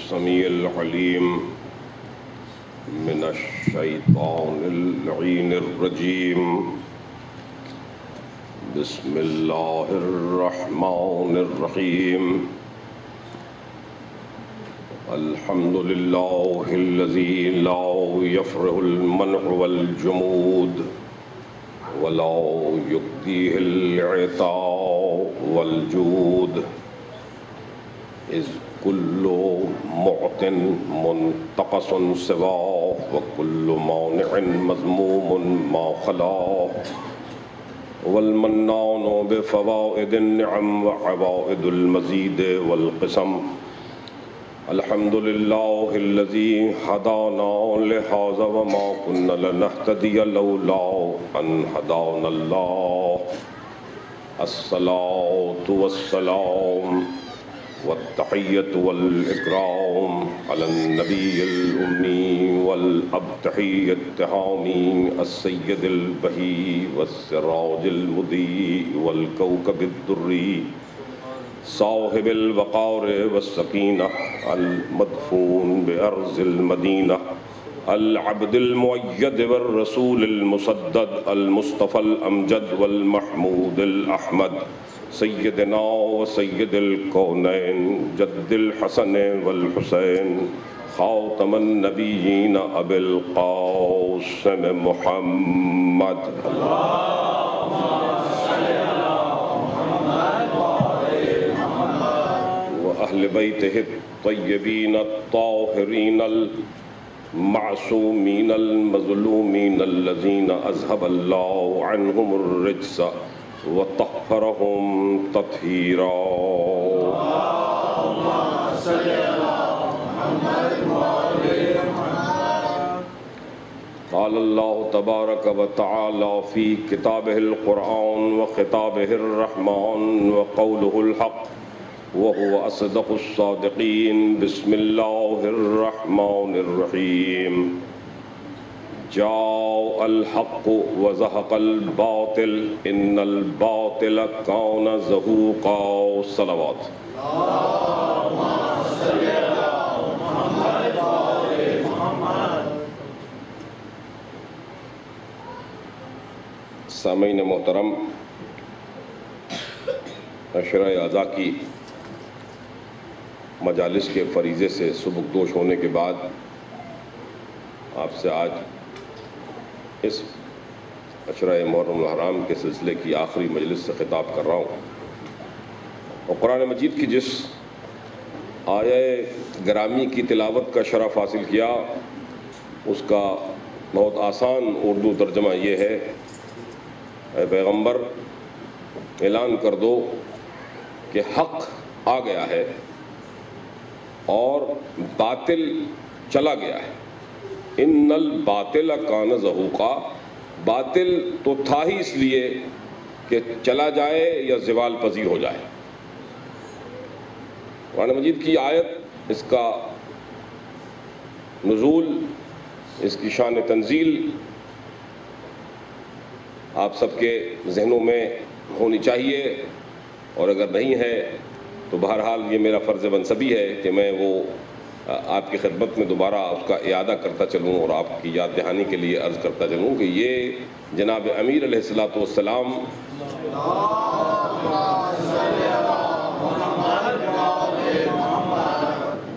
السميع العليم من الشيطان اللعين الرجيم. بسم الله الرحمن الرحيم. الحمد لله الذي لا يفرغ المنع والجمود ولا يبديه العطاء والجود، إذ كل معط منتقص سواه وكل مانع مذموم ما خلاه، والمنان بفوائد النعم وعوائد المزيد والقسم. الحمد لله الذي هدانا لهذا وما كنا لنهتدي لولا أن هدانا الله. الصلاة والسلام والتحية والإكرام على النبي الأمي والأبتحي التهامي السيد البهي والسراج المضيء والكوكب الدري صاحب الوقار والسكينة المدفون بأرض المدينة العبد المؤيد والرسول المسدد المصطفى الأمجد والمحمود الأحمد سيدنا وسيد الكونين جد الحسن والحسين خاتم النبيين أبي القاسم محمد. وأهل بيته الطيبين الطاهرين المعصومين المظلومين الذين أذهب الله عنهم الرجس وطهرهم تطهيرا. اللهم صل على محمد وآل محمد. قال الله تبارك وتعالى في كتابه القرآن وخطابه الرحمن وقوله الحق وهو أصدق الصادقين. بسم الله الرحمن الرحيم. جاء الحق وزهق الباطل إن الباطل كان زهوقا. صلوات. اللهم صل على محمد وآل محمد. سامعین محترم، عشرہ اعضاء کی مجالس کے فریضے سے سبکدوش ہونے کے بعد آپ سے آج اس عشرہ محرم الحرام کے سلسلے کی آخری مجلس سے خطاب کر رہا ہوں، اور قرآن مجید کی جس آیہ گرامی کی تلاوت کا شرف حاصل کیا اس کا بہت آسان اردو ترجمہ یہ ہے: اے پیغمبر، اعلان کر دو کہ حق آ گیا ہے اور باطل چلا گیا ہے۔ ان الباطل کان زہوقا، باطل تو تھا ہی اس لیے کہ چلا جائے یا زوال پذیر ہو جائے۔ قرآن مجید کی آیت، اس کا نزول، اس کی شان تنزیل آپ سب کے ذہنوں میں ہونی چاہیے، اور اگر نہیں ہے تو بہرحال یہ میرا فرض منصبی ہے کہ میں وہ آپ کی خدمت میں دوبارہ اس کا اعادہ کرتا چلوں اور آپ کی یاد دہانی کے لیے عرض کرتا چلوں کہ یہ جناب امیر علیہ السلام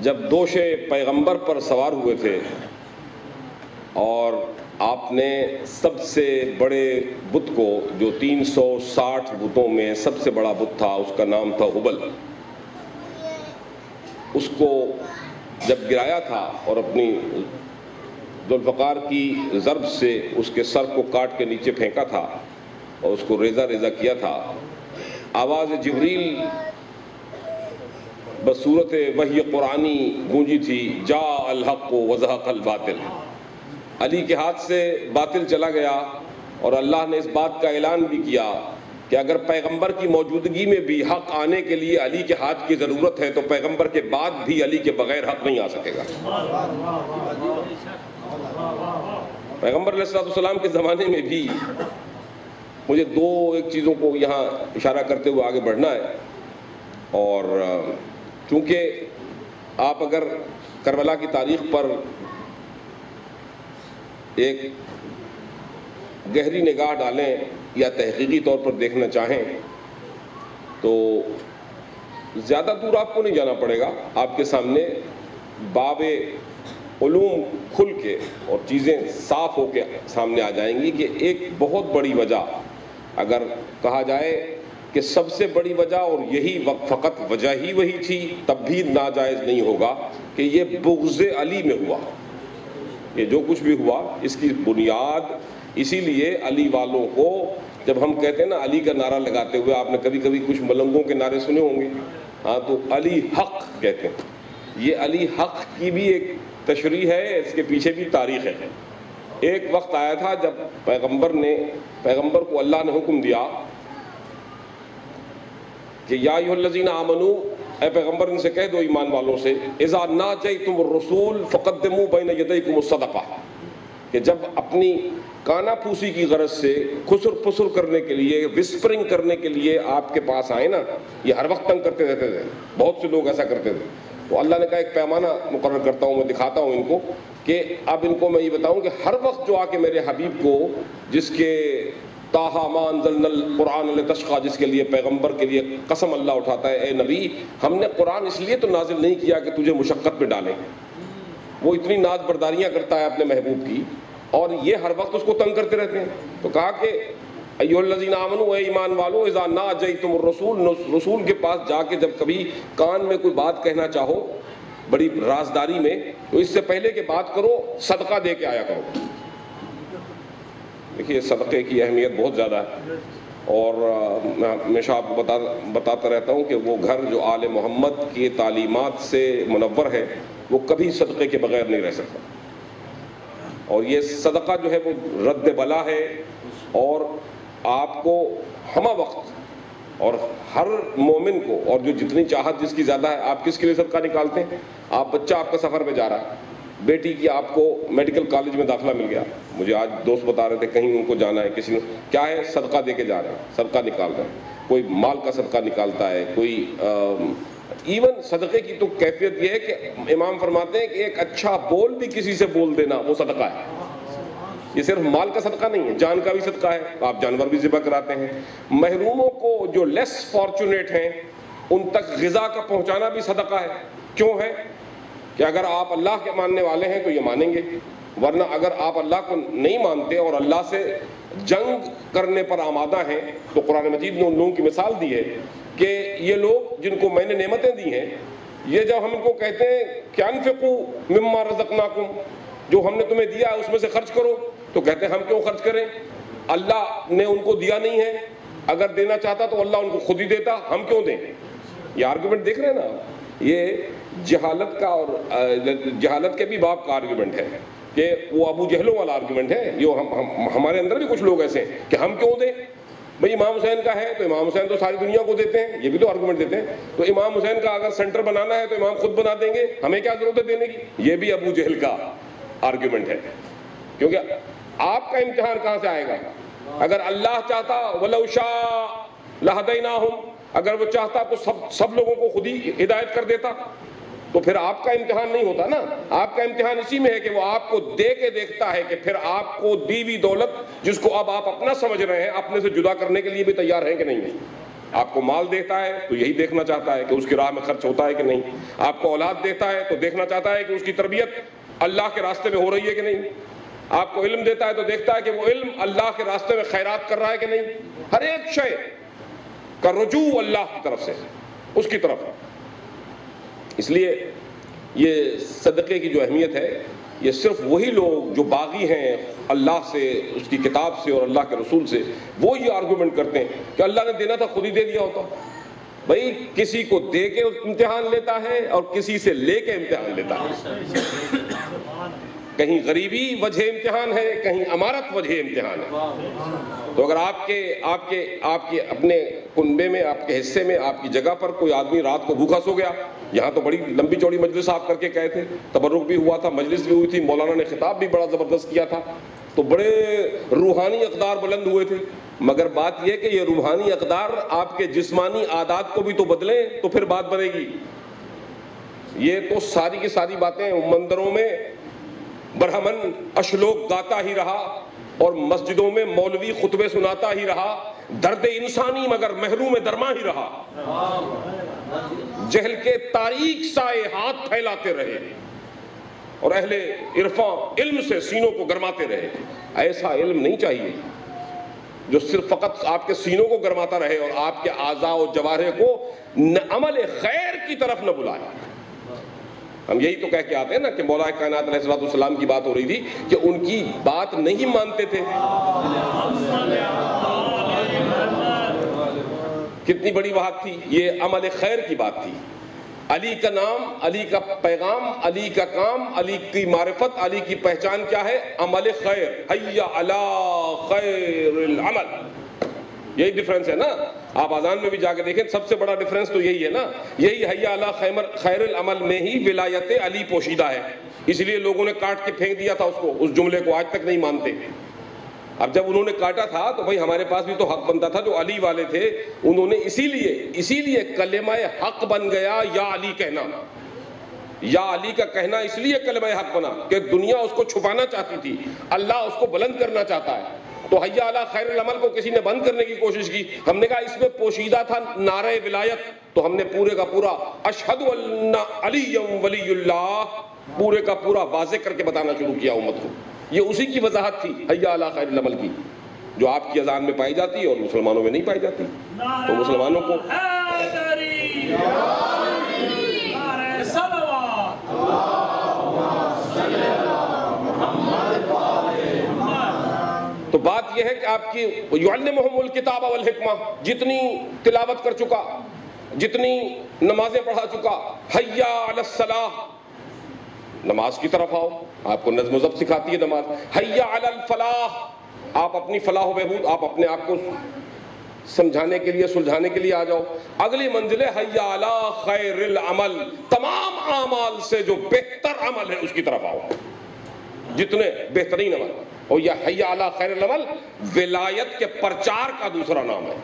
جب دوش پیغمبر پر سوار ہوئے تھے اور آپ نے سب سے بڑے بت کو، جو 360 بتوں میں سب سے بڑا بت تھا، اس کا نام تھا ہبل، اس کو جب گرایا تھا اور اپنی ذوالفقار کی ضرب سے اس کے سر کو کاٹ کے نیچے پھینکا تھا اور اس کو ریزہ ریزہ کیا تھا، آواز جبریل بصورت وحی قرآنی گونجی تھی: جاء الحق وزہق الباطل۔ علی کے ہاتھ سے باطل چلا گیا، اور اللہ نے اس بات کا اعلان بھی کیا کہ اگر پیغمبر کی موجودگی میں بھی حق آنے کے لیے علی کے ہاتھ کی ضرورت ہے تو پیغمبر کے بعد بھی علی کے بغیر حق نہیں آ سکے گا۔ پیغمبر علیہ السلام کے زمانے میں بھی مجھے ایک چیزوں کو یہاں اشارہ کرتے ہوئے آگے بڑھنا ہے، اور چونکہ آپ اگر کربلا کی تاریخ پر ایک گہری نگاہ ڈالیں یا تحقیقی طور پر دیکھنا چاہیں تو زیادہ دور آپ کو نہیں جانا پڑے گا، آپ کے سامنے باب علوم کھل کے اور چیزیں صاف ہو کے سامنے آ جائیں گی کہ ایک بہت بڑی وجہ، اگر کہا جائے کہ سب سے بڑی وجہ اور یہی فقط وجہ ہی وہی تھی تب بھی ناجائز نہیں ہوگا کہ یہ بغض علی میں ہوا. یہ جو کچھ بھی ہوا اس کی بنیاد اسی لیے علی والوں کو، جب ہم کہتے ہیں نا علی کا نعرہ لگاتے ہوئے، آپ نے کبھی کبھی کچھ ملنگوں کے نعرے سنے ہوں گے، ہاں تو علی حق کہتے ہیں. یہ علی حق کی بھی ایک تشریح ہے، اس کے پیچھے بھی تاریخ ہے. ایک وقت آیا تھا جب پیغمبر کو اللہ نے حکم دیا کہ یا ایھا الذین آمنو، اے پیغمبر ان سے کہہ دو ایمان والوں سے، اذا ناجیتم الرسول فقدموا بین یدیکم الصدقہ، کہ جب اپنی کانا پھوسی کی غرض سے خسر پسر کرنے کے لیے، وسپرنگ کرنے کے لیے آپ کے پاس آئے نا، یہ ہر وقت تنگ کرتے رہتے تھے، بہت سے لوگ ایسا کرتے تھے. تو اللہ نے کہا ایک پیمانہ مقرر کرتا ہوں، میں دکھاتا ہوں ان کو کہ اب ان کو میں یہ بتاؤں کہ ہر وقت جو آ کے میرے حبیب کو، جس کے طٰہٰ مَا أَنزَلْنَا الْقُرْآنَ لِتَشْقَىٰ، جس کے لیے پیغمبر کے لیے قسم اللہ اٹھاتا ہے، اے نبی ہم نے قرآن اس لیے تو نازل نہیں کیا کہ تجھے مشقت میں ڈالیں. وہ اتنی ناز برداریاں کرتا ہے اپنے محبوب کی، اور یہ ہر وقت اس کو تنگ کرتے رہتے ہیں. تو کہا کہ ایھا الذین آمنوا، اے ایمان والو، اذا ناجیتم الرسول، رسول کے پاس جا کے جب کبھی کان میں کوئی بات کہنا چاہو بڑی رازداری میں، تو اس سے پہلے کہ بات کرو صدقہ دے کے آیا کرو. دیکھیے صدقے کی اہمیت بہت زیادہ ہے، اور میں ہمیشہ آپ کو بتاتا رہتا ہوں کہ وہ گھر جو آل محمد کی تعلیمات سے منور ہے وہ کبھی صدقے کے بغیر نہیں رہ سکتا. اور یہ صدقہ جو ہے وہ رد بلا ہے، اور آپ کو ہمہ وقت اور ہر مومن کو، اور جو جتنی چاہت جس کی زیادہ ہے، آپ کس کے لیے صدقہ نکالتے ہیں؟ آپ بچہ آپ کا سفر پہ جا رہا ہے، بیٹی کی آپ کو میڈیکل کالج میں داخلہ مل گیا، مجھے آج دوست بتا رہے تھے کہیں ان کو جانا ہے، کسی نے کیا ہے صدقہ دے کے جا رہے ہیں، صدقہ نکال رہے ہیں. کوئی مال کا صدقہ نکالتا ہے، کوئی ایون صدقے کی تو کیفیت یہ ہے کہ امام فرماتے ہیں کہ ایک اچھا بول بھی کسی سے بول دینا وہ صدقہ ہے. یہ صرف مال کا صدقہ نہیں ہے، جان کا بھی صدقہ ہے، آپ جانور بھی ذبح کراتے ہیں. محروموں کو، جو لیس فارچونیٹ ہیں، ان تک غذا کا پہنچانا بھی صدقہ ہے. کیوں ہے؟ کہ اگر آپ اللہ کے ماننے والے ہیں تو یہ مانیں گے، ورنہ اگر آپ اللہ کو نہیں مانتے اور اللہ سے جنگ کرنے پر آمادہ ہیں، تو قرآن مجید نے ان لوگوں کی مثال دی ہے کہ یہ لوگ جن کو میں نے نعمتیں دی ہیں، یہ جب ہم ان کو کہتے ہیں کہ انفقوا مما رزقناکم، جو ہم نے تمہیں دیا ہے اس میں سے خرچ کرو، تو کہتے ہیں ہم کیوں خرچ کریں؟ اللہ نے ان کو دیا نہیں ہے، اگر دینا چاہتا تو اللہ ان کو خود ہی دیتا، ہم کیوں دیں؟ یہ آرگومنٹ دیکھ رہے ہیں نا، یہ جہالت کا، اور جہالت کے بھی باب کا آرگومنٹ ہے، کہ وہ ابو جہلوں والا آرگومنٹ ہے. جو ہمارے اندر بھی کچھ لوگ ایسے ہیں کہ ہم کیوں دیں؟ بھئی امام حسین کا ہے تو امام حسین تو ساری دنیا کو دیتے ہیں، یہ بھی تو آرگومنٹ دیتے ہیں. تو امام حسین کا اگر سینٹر بنانا ہے تو امام خود بنا دیں گے، ہمیں کیا ضرورت ہے دینے کی؟ یہ بھی ابو جہل کا آرگومنٹ ہے. کیونکہ آپ کا امتحان کہاں سے آئے گا؟ اگر اللہ چاہتا وَلَوْ شَاءَ لَهَدَيْنَاهُمْ، اگر وہ چاہتا تو سب لوگوں کو خود ہی ہدایت کر دیتا، تو پھر آپ کا امتحان نہیں ہوتا نا. آپ کا امتحان اسی میں ہے کہ وہ آپ کو دے کے دیکھتا ہے کہ پھر آپ کو دی ہوئی دولت، جس کو اب آپ اپنا سمجھ رہے ہیں، اپنے سے جدا کرنے کے لیے بھی تیار ہیں کہ نہیں ہیں. آپ کو مال دیتا ہے تو یہی دیکھنا چاہتا ہے کہ اس کی راہ میں خرچ ہوتا ہے کہ نہیں. آپ کو اولاد دیتا ہے تو دیکھنا چاہتا ہے کہ اس کی تربیت اللہ کے راستے میں ہو رہی ہے کہ نہیں. آپ کو علم دیتا ہے تو دیکھتا ہے کہ وہ علم اللہ کے راستے میں خیرات کر رہا ہے کہ نہیں. ہر ایک شے کا رجوع اللہ کی طرف سے، اس کی طرف. اس لیے یہ صدقے کی جو اہمیت ہے، یہ صرف وہی لوگ جو باغی ہیں اللہ سے، اس کی کتاب سے اور اللہ کے رسول سے، وہ یہ آرگومنٹ کرتے ہیں کہ اللہ نے دینا تھا خود ہی دے دیا ہوتا. بھئی کسی کو دے کے امتحان لیتا ہے اور کسی سے لے کے امتحان لیتا ہے. کہیں غریبی وجہ امتحان ہے، کہیں امارت وجہ امتحان ہے. تو اگر آپ کے اپنے کنبے میں، آپ کے حصے میں، آپ کی جگہ پر کوئی آدمی رات کو بھوکا سو گیا، یہاں تو بڑی لمبی چوڑی مجلس آپ کر کے کہے تھے، تبرک بھی ہوا تھا، مجلس بھی ہوئی تھی، مولانا نے خطاب بھی بڑا زبردست کیا تھا، تو بڑے روحانی اقدار بلند ہوئے تھے. مگر بات یہ کہ یہ روحانی اقدار آپ کے جسمانی عادات کو بھی تو بدلیں تو پھر بات بنے گی. یہ تو ساری کی ساری باتیں مندروں میں برہمن اشلوک گاتا ہی رہا اور مسجدوں میں مولوی خطبے سناتا ہی رہا، درد انسانی مگر محروم درما ہی رہا، جہل کے تاریک سائے ہاتھ پھیلاتے رہے اور اہل عرفاں علم سے سینوں کو گرماتے رہے۔ ایسا علم نہیں چاہیے جو صرف فقط آپ کے سینوں کو گرماتا رہے اور آپ کے اعضاء و جوارح کو عمل خیر کی طرف نہ بلائے۔ ہم یہی تو کہہ کے آتے ہیں نا کہ مولا کائنات علیہ السلام کی بات ہو رہی تھی کہ ان کی بات نہیں مانتے تھے۔ کتنی بڑی بات تھی، یہ عمل خیر کی بات تھی۔ علی کا نام، علی کا پیغام، علی کا کام، علی کی معرفت، علی کی پہچان کیا ہے؟ عمل خیر، حی علی خیر العمل۔ یہی ڈیفرنس ہے نا، آپ اذان میں بھی جا کے دیکھیں، سب سے بڑا ڈیفرنس تو یہی ہے نا، یہی حی علی خیر العمل میں ہی ولایت علی پوشیدہ ہے۔ اس لیے لوگوں نے کاٹ کے پھینک دیا تھا اس کو، اس جملے کو آج تک نہیں مانتے۔ اب جب انہوں نے کاٹا تھا تو بھائی ہمارے پاس بھی تو حق بنتا تھا، جو علی والے تھے انہوں نے اسی لیے کلمہ حق بن گیا یا علی کہنا۔ یا علی کا کہنا اس لیے کلمہ حق بنا کہ دنیا اس کو چھپانا چاہتی تھی، اللہ اس کو بلند کرنا چاہتا ہے۔ تو حی علی خیر العمل کو کسی نے بند کرنے کی کوشش کی، ہم نے کہا اس میں پوشیدہ تھا نعرہ ولایت، تو ہم نے پورے کا پورا اشہد ان علی ولی اللہ پورے کا پورا واضح کر کے بتانا شروع کیا امت کو۔ یہ اسی کی وضاحت تھی حی علی خیر العمل کی، جو آپ کی اذان میں پائی جاتی ہے اور مسلمانوں میں نہیں پائی جاتی۔ تو مسلمانوں کو تو بات یہ ہے کہ آپ کی یعلمہم الکتاب والحکمہ، جتنی تلاوت کر چکا، جتنی نمازیں پڑھا چکا، حی علی الصلاح، نماز کی طرف آؤ، آپ کو نظم و ضبط سکھاتی ہے نماز۔ حی علی الفلاح، آپ اپنی فلاح و بہبود، آپ اپنے آپ کو سمجھانے کے لیے سلجھانے کے لیے آ جاؤ۔ اگلی منزل ہے حی علی خیر العمل، تمام اعمال سے جو بہتر عمل ہے اس کی طرف آؤ، جتنے بہترین عمل۔ اور یہ حی علی خیر العمل ولایت کے پرچار کا دوسرا نام ہے۔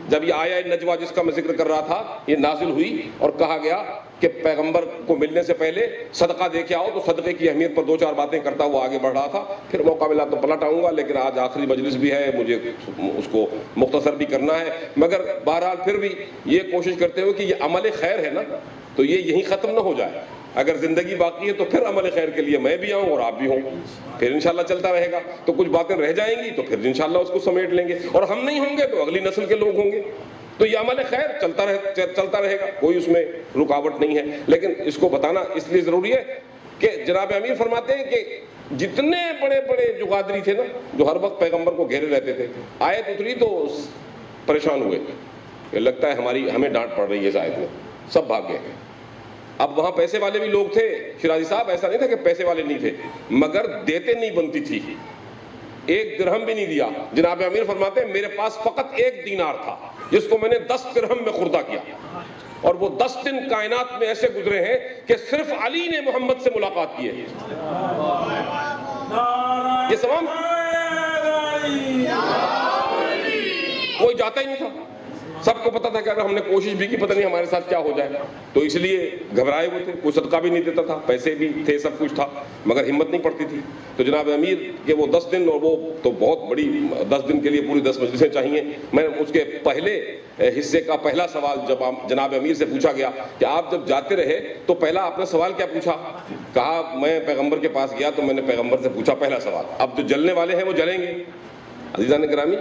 جب یہ آیہ نجوہ جس کا میں ذکر کر رہا تھا یہ نازل ہوئی اور کہا گیا کہ پیغمبر کو ملنے سے پہلے صدقہ دے کے آؤ، تو صدقے کی اہمیت پر 2-4 باتیں کرتا ہوا آگے بڑھ رہا تھا۔ پھر موقع ملا تو پلٹ آؤں گا، لیکن آج آخری مجلس بھی ہے، مجھے اس کو مختصر بھی کرنا ہے۔ مگر بہرحال پھر بھی یہ کوشش کرتے ہوئے کہ یہ عمل خیر ہے نا، تو یہ یہیں ختم نہ ہو جائے۔ اگر زندگی باقی ہے تو پھر عمل خیر کے لیے میں بھی آؤں اور آپ بھی ہوں، پھر انشاءاللہ چلتا رہے گا۔ تو کچھ باتیں رہ جائیں گی تو پھر انشاءاللہ اس کو سمیٹ لیں گے، اور ہم نہیں ہوں گے تو اگلی نسل کے لوگ ہوں گے۔ تو یہ عمل خیر چلتا رہے گا، کوئی اس میں رکاوٹ نہیں ہے۔ لیکن اس کو بتانا اس لیے ضروری ہے کہ جناب امیر فرماتے ہیں کہ جتنے بڑے بڑے جو غادری تھے نا، جو ہر وقت پیغمبر کو گھیرے رہتے تھے، آیت اتری تو پریشان ہوئے کہ لگتا ہے ہمیں ڈانٹ پڑ رہی ہے، آیت میں سب بھاگ گئے۔ اب وہاں پیسے والے بھی لوگ تھے، شیرازی صاحب، ایسا نہیں تھا کہ پیسے والے نہیں تھے، مگر دیتے نہیں بنتی تھی، 1 درہم بھی نہیں دیا۔ جناب امیر فرماتے ہیں میرے پاس فقط 1 دینار تھا جس کو میں نے 10 درہم میں خردہ کیا، اور وہ 10 دن کائنات میں ایسے گزرے ہیں کہ صرف علی نے محمد سے ملاقات کی ہے۔ یہ تمام کوئی جاتا ہی نہیں تھا، سب کو پتا تھا کہ اگر ہم نے کوشش بھی کی پتہ نہیں ہمارے ساتھ کیا ہو جائے، تو اس لیے گھبرائے ہوئے تھے۔ کوئی صدقہ بھی نہیں دیتا تھا، پیسے بھی تھے، سب کچھ تھا، مگر ہمت نہیں پڑتی تھی۔ تو جناب امیر کے وہ 10 دن، اور وہ تو بہت بڑی 10 دن کے لیے پوری 10 مجلسیں چاہیے۔ میں اس کے پہلے حصے کا پہلا سوال جب جناب امیر سے پوچھا گیا کہ آپ جب جاتے رہے تو پہلا آپ نے سوال کیا پوچھا؟ کہا میں پیغمبر کے پاس گیا تو میں نے پیغمبر سے پوچھا پہلا سوال، اب جو جلنے والے ہیں وہ جلیں گے۔ عزیزان گرامی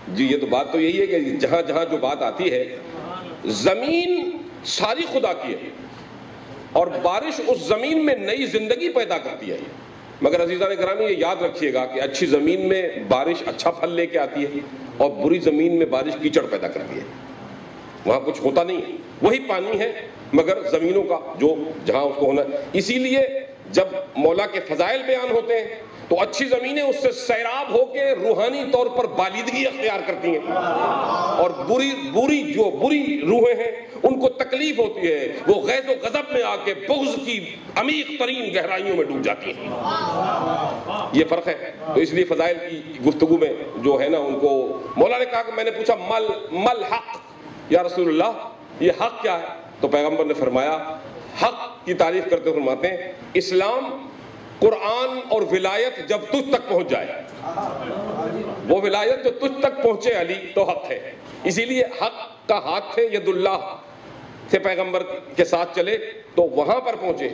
جی، یہ تو بات تو یہی ہے کہ جہاں جہاں جو بات آتی ہے، زمین ساری خدا کی ہے اور بارش اس زمین میں نئی زندگی پیدا کرتی ہے۔ مگر عزیزان گرامی یہ یاد رکھیے گا کہ اچھی زمین میں بارش اچھا پھل لے کے آتی ہے اور بری زمین میں بارش کیچڑ پیدا کرتی ہے، وہاں کچھ ہوتا نہیں ہے، وہی پانی ہے مگر زمینوں کا جو جہاں اس کو ہونا ہے۔ اسی لیے جب مولا کے فضائل بیان ہوتے ہیں تو اچھی زمینیں اس سے سیراب ہو کے روحانی طور پر بالیدگی اختیار کرتی ہیں، اور بری روحیں ہیں ان کو تکلیف ہوتی ہے، وہ غیظ و غضب میں آ کے بغض کی عمیق ترین گہرائیوں میں ڈوب جاتی ہیں۔ یہ فرق ہے۔ تو اس لیے فضائل کی گفتگو میں جو ہے نا، ان کو مولا نے کہا کہ میں نے پوچھا مل حق یا رسول اللہ، یہ حق کیا ہے؟ تو پیغمبر نے فرمایا حق کی تعریف کرتے فرماتے ہیں اسلام قرآن اور ولایت جب تجھ تک پہنچ جائے، وہ ولایت جو تجھ تک پہنچے علی تو حق ہے. اسی لیے حق کا ہاتھ ہے، ید اللہ سے پیغمبر کے ساتھ چلے تو وہاں پر پہنچے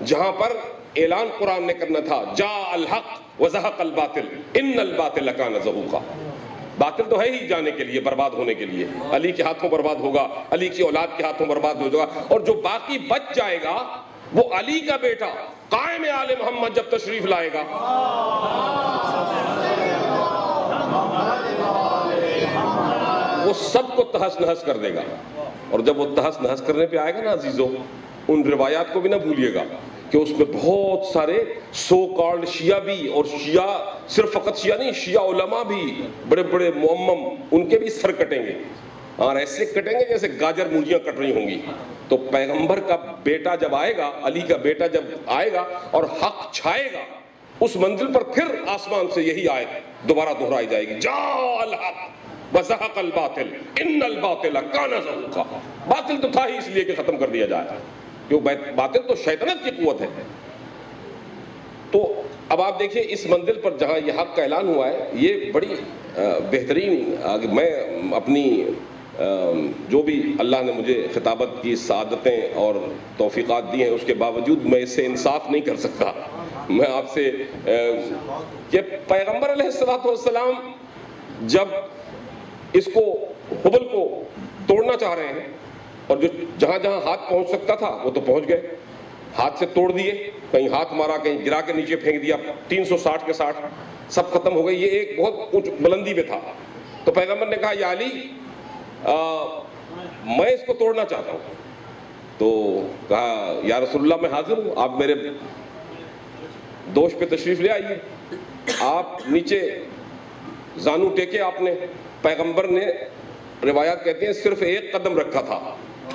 جہاں پر اعلان قرآن نے کرنا تھا جاء الحق وزہق الباطل ان الباطل کان زہوقا. باطل تو ہے ہی جانے کے لیے، برباد ہونے کے لیے، علی کے ہاتھوں برباد ہوگا، علی کی اولاد کے ہاتھوں برباد ہو جائے گا، اور جو باقی بچ جائے گا وہ علی کا بیٹا قائم آل محمد جب تشریف لائے گا. وہ سب کو تہس نہس کر دے گا. اور جب وہ تہس نہس کرنے پہ آئے گا نا عزیزو، ان روایات کو بھی نہ بھولیے گا کہ اس میں بہت سارے سو کالڈ شیعہ بھی، اور شیعہ صرف فقط شیعہ نہیں، شیعہ علماء بھی بڑے بڑے معمم، ان کے بھی سر کٹیں گے، اور ایسے کٹیں گے جیسے گاجر مولیاں کٹ رہی ہوں گی. تو پیغمبر کا بیٹا جب آئے گا، علی کا بیٹا جب آئے گا اور حق چھائے گا، اس منزل پر پھر آسمان سے یہی آیت دوبارہ دہرائی جائے گی جاء الحق وزہق الباطل ان الباطل کان زہوقا. باطل تو تھا ہی اس لیے کہ ختم کر دیا جائے، کیونکہ باطل تو شیطنت کی قوت ہے. تو اب آپ دیکھیں اس منزل پر جہاں یہ حق کا اعلان ہوا ہے، یہ بڑی بہترین، میں اپنی جو بھی اللہ نے مجھے خطابت کی سعادتیں اور توفیقات دی ہیں اس کے باوجود میں اس سے انصاف نہیں کر سکتا. میں آپ سے کہ پیغمبر علیہ السلام جب اس کو حبل کو توڑنا چاہ رہے ہیں، اور جو جہاں جہاں ہاتھ پہنچ سکتا تھا وہ تو پہنچ گئے، ہاتھ سے توڑ دیے، کہیں ہاتھ مارا، کہیں گرا کے نیچے پھینک دیا، 360 کے 60 سب ختم ہو گئے. یہ ایک بہت اونچ بلندی پہ تھا. تو پیغمبر نے کہا یا علی میں اس کو توڑنا چاہتا ہوں. تو کہا یا رسول اللہ میں حاضر ہوں، آپ میرے دوش پہ تشریف لے آئیے. آپ نیچے زانو ٹیکے، آپ نے، پیغمبر نے روایات کہتے ہیں صرف ایک قدم رکھا تھا،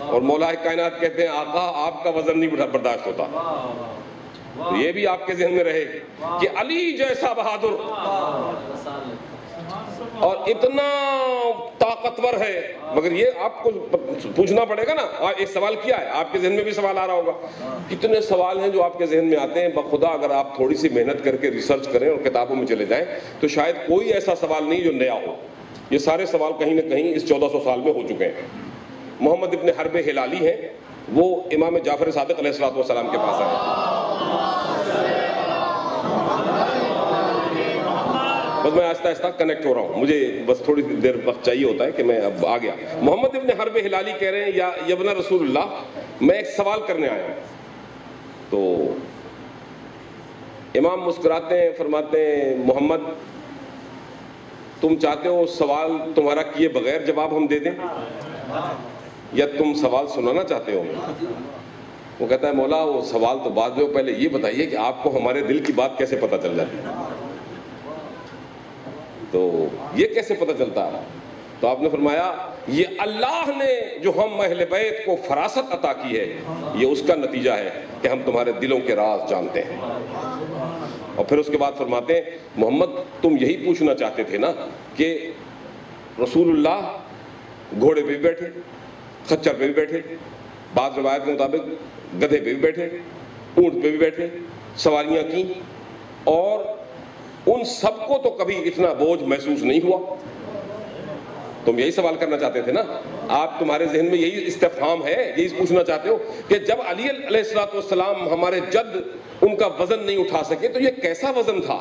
اور مولا کائنات کہتے ہیں آقا آپ کا وزن نہیں برداشت ہوتا. یہ بھی آپ کے ذہن میں رہے کہ علی جیسا بہادر اور اتنا طاقتور ہے، مگر یہ آپ کو پوچھنا پڑے گا نا. ایک سوال کیا ہے، آپ کے ذہن میں بھی سوال آ رہا ہوگا. کتنے سوال ہیں جو آپ کے ذہن میں آتے ہیں، بخدا اگر آپ تھوڑی سی محنت کر کے ریسرچ کریں اور کتابوں میں چلے جائیں تو شاید کوئی ایسا سوال نہیں جو نیا ہو. یہ سارے سوال کہیں نہ کہیں اس 1400 سال میں ہو چکے ہیں. محمد ابن حرب ہلالی ہیں، وہ امام جعفر صادق علیہ السلام کے پاس آئے. بس میں آہستہ آہستہ کنیکٹ ہو رہا ہوں، مجھے بس تھوڑی دیر وقت چاہیے ہوتا ہے کہ میں اب آ گیا. محمد ابن حرب ہلالی کہہ رہے ہیں یا ابن رسول اللہ، میں ایک سوال کرنے آیا ہوں. تو امام مسکراتے ہیں، فرماتے ہیں محمد تم چاہتے ہو سوال تمہارا کیے بغیر جواب ہم دے دیں، یا تم سوال سنانا چاہتے ہو؟ وہ کہتا ہے مولا وہ سوال تو بعد میں، پہلے یہ بتائیے کہ آپ کو ہمارے دل کی بات کیسے پتہ چل جاتی ہے. تو یہ کیسے پتہ چلتا ہے؟ تو آپ نے فرمایا یہ اللہ نے جو ہم اہل بیت کو فراست عطا کی ہے، یہ اس کا نتیجہ ہے کہ ہم تمہارے دلوں کے راز جانتے ہیں. اور پھر اس کے بعد فرماتے ہیں محمد تم یہی پوچھنا چاہتے تھے نا کہ رسول اللہ گھوڑے پہ بھی بیٹھے، خچر پہ بھی بیٹھے، بعض روایت کے مطابق گدھے پہ بھی بیٹھے، اونٹ پہ بھی بیٹھے، سواریاں کی، اور ان سب کو تو کبھی اتنا بوجھ محسوس نہیں ہوا. تم یہی سوال کرنا چاہتے تھے نا، آپ تمہارے ذہن میں یہی استفہام ہے، یہی پوچھنا چاہتے ہو کہ جب علی علیہ السلام ہمارے جد ان کا وزن نہیں اٹھا سکے تو یہ کیسا وزن تھا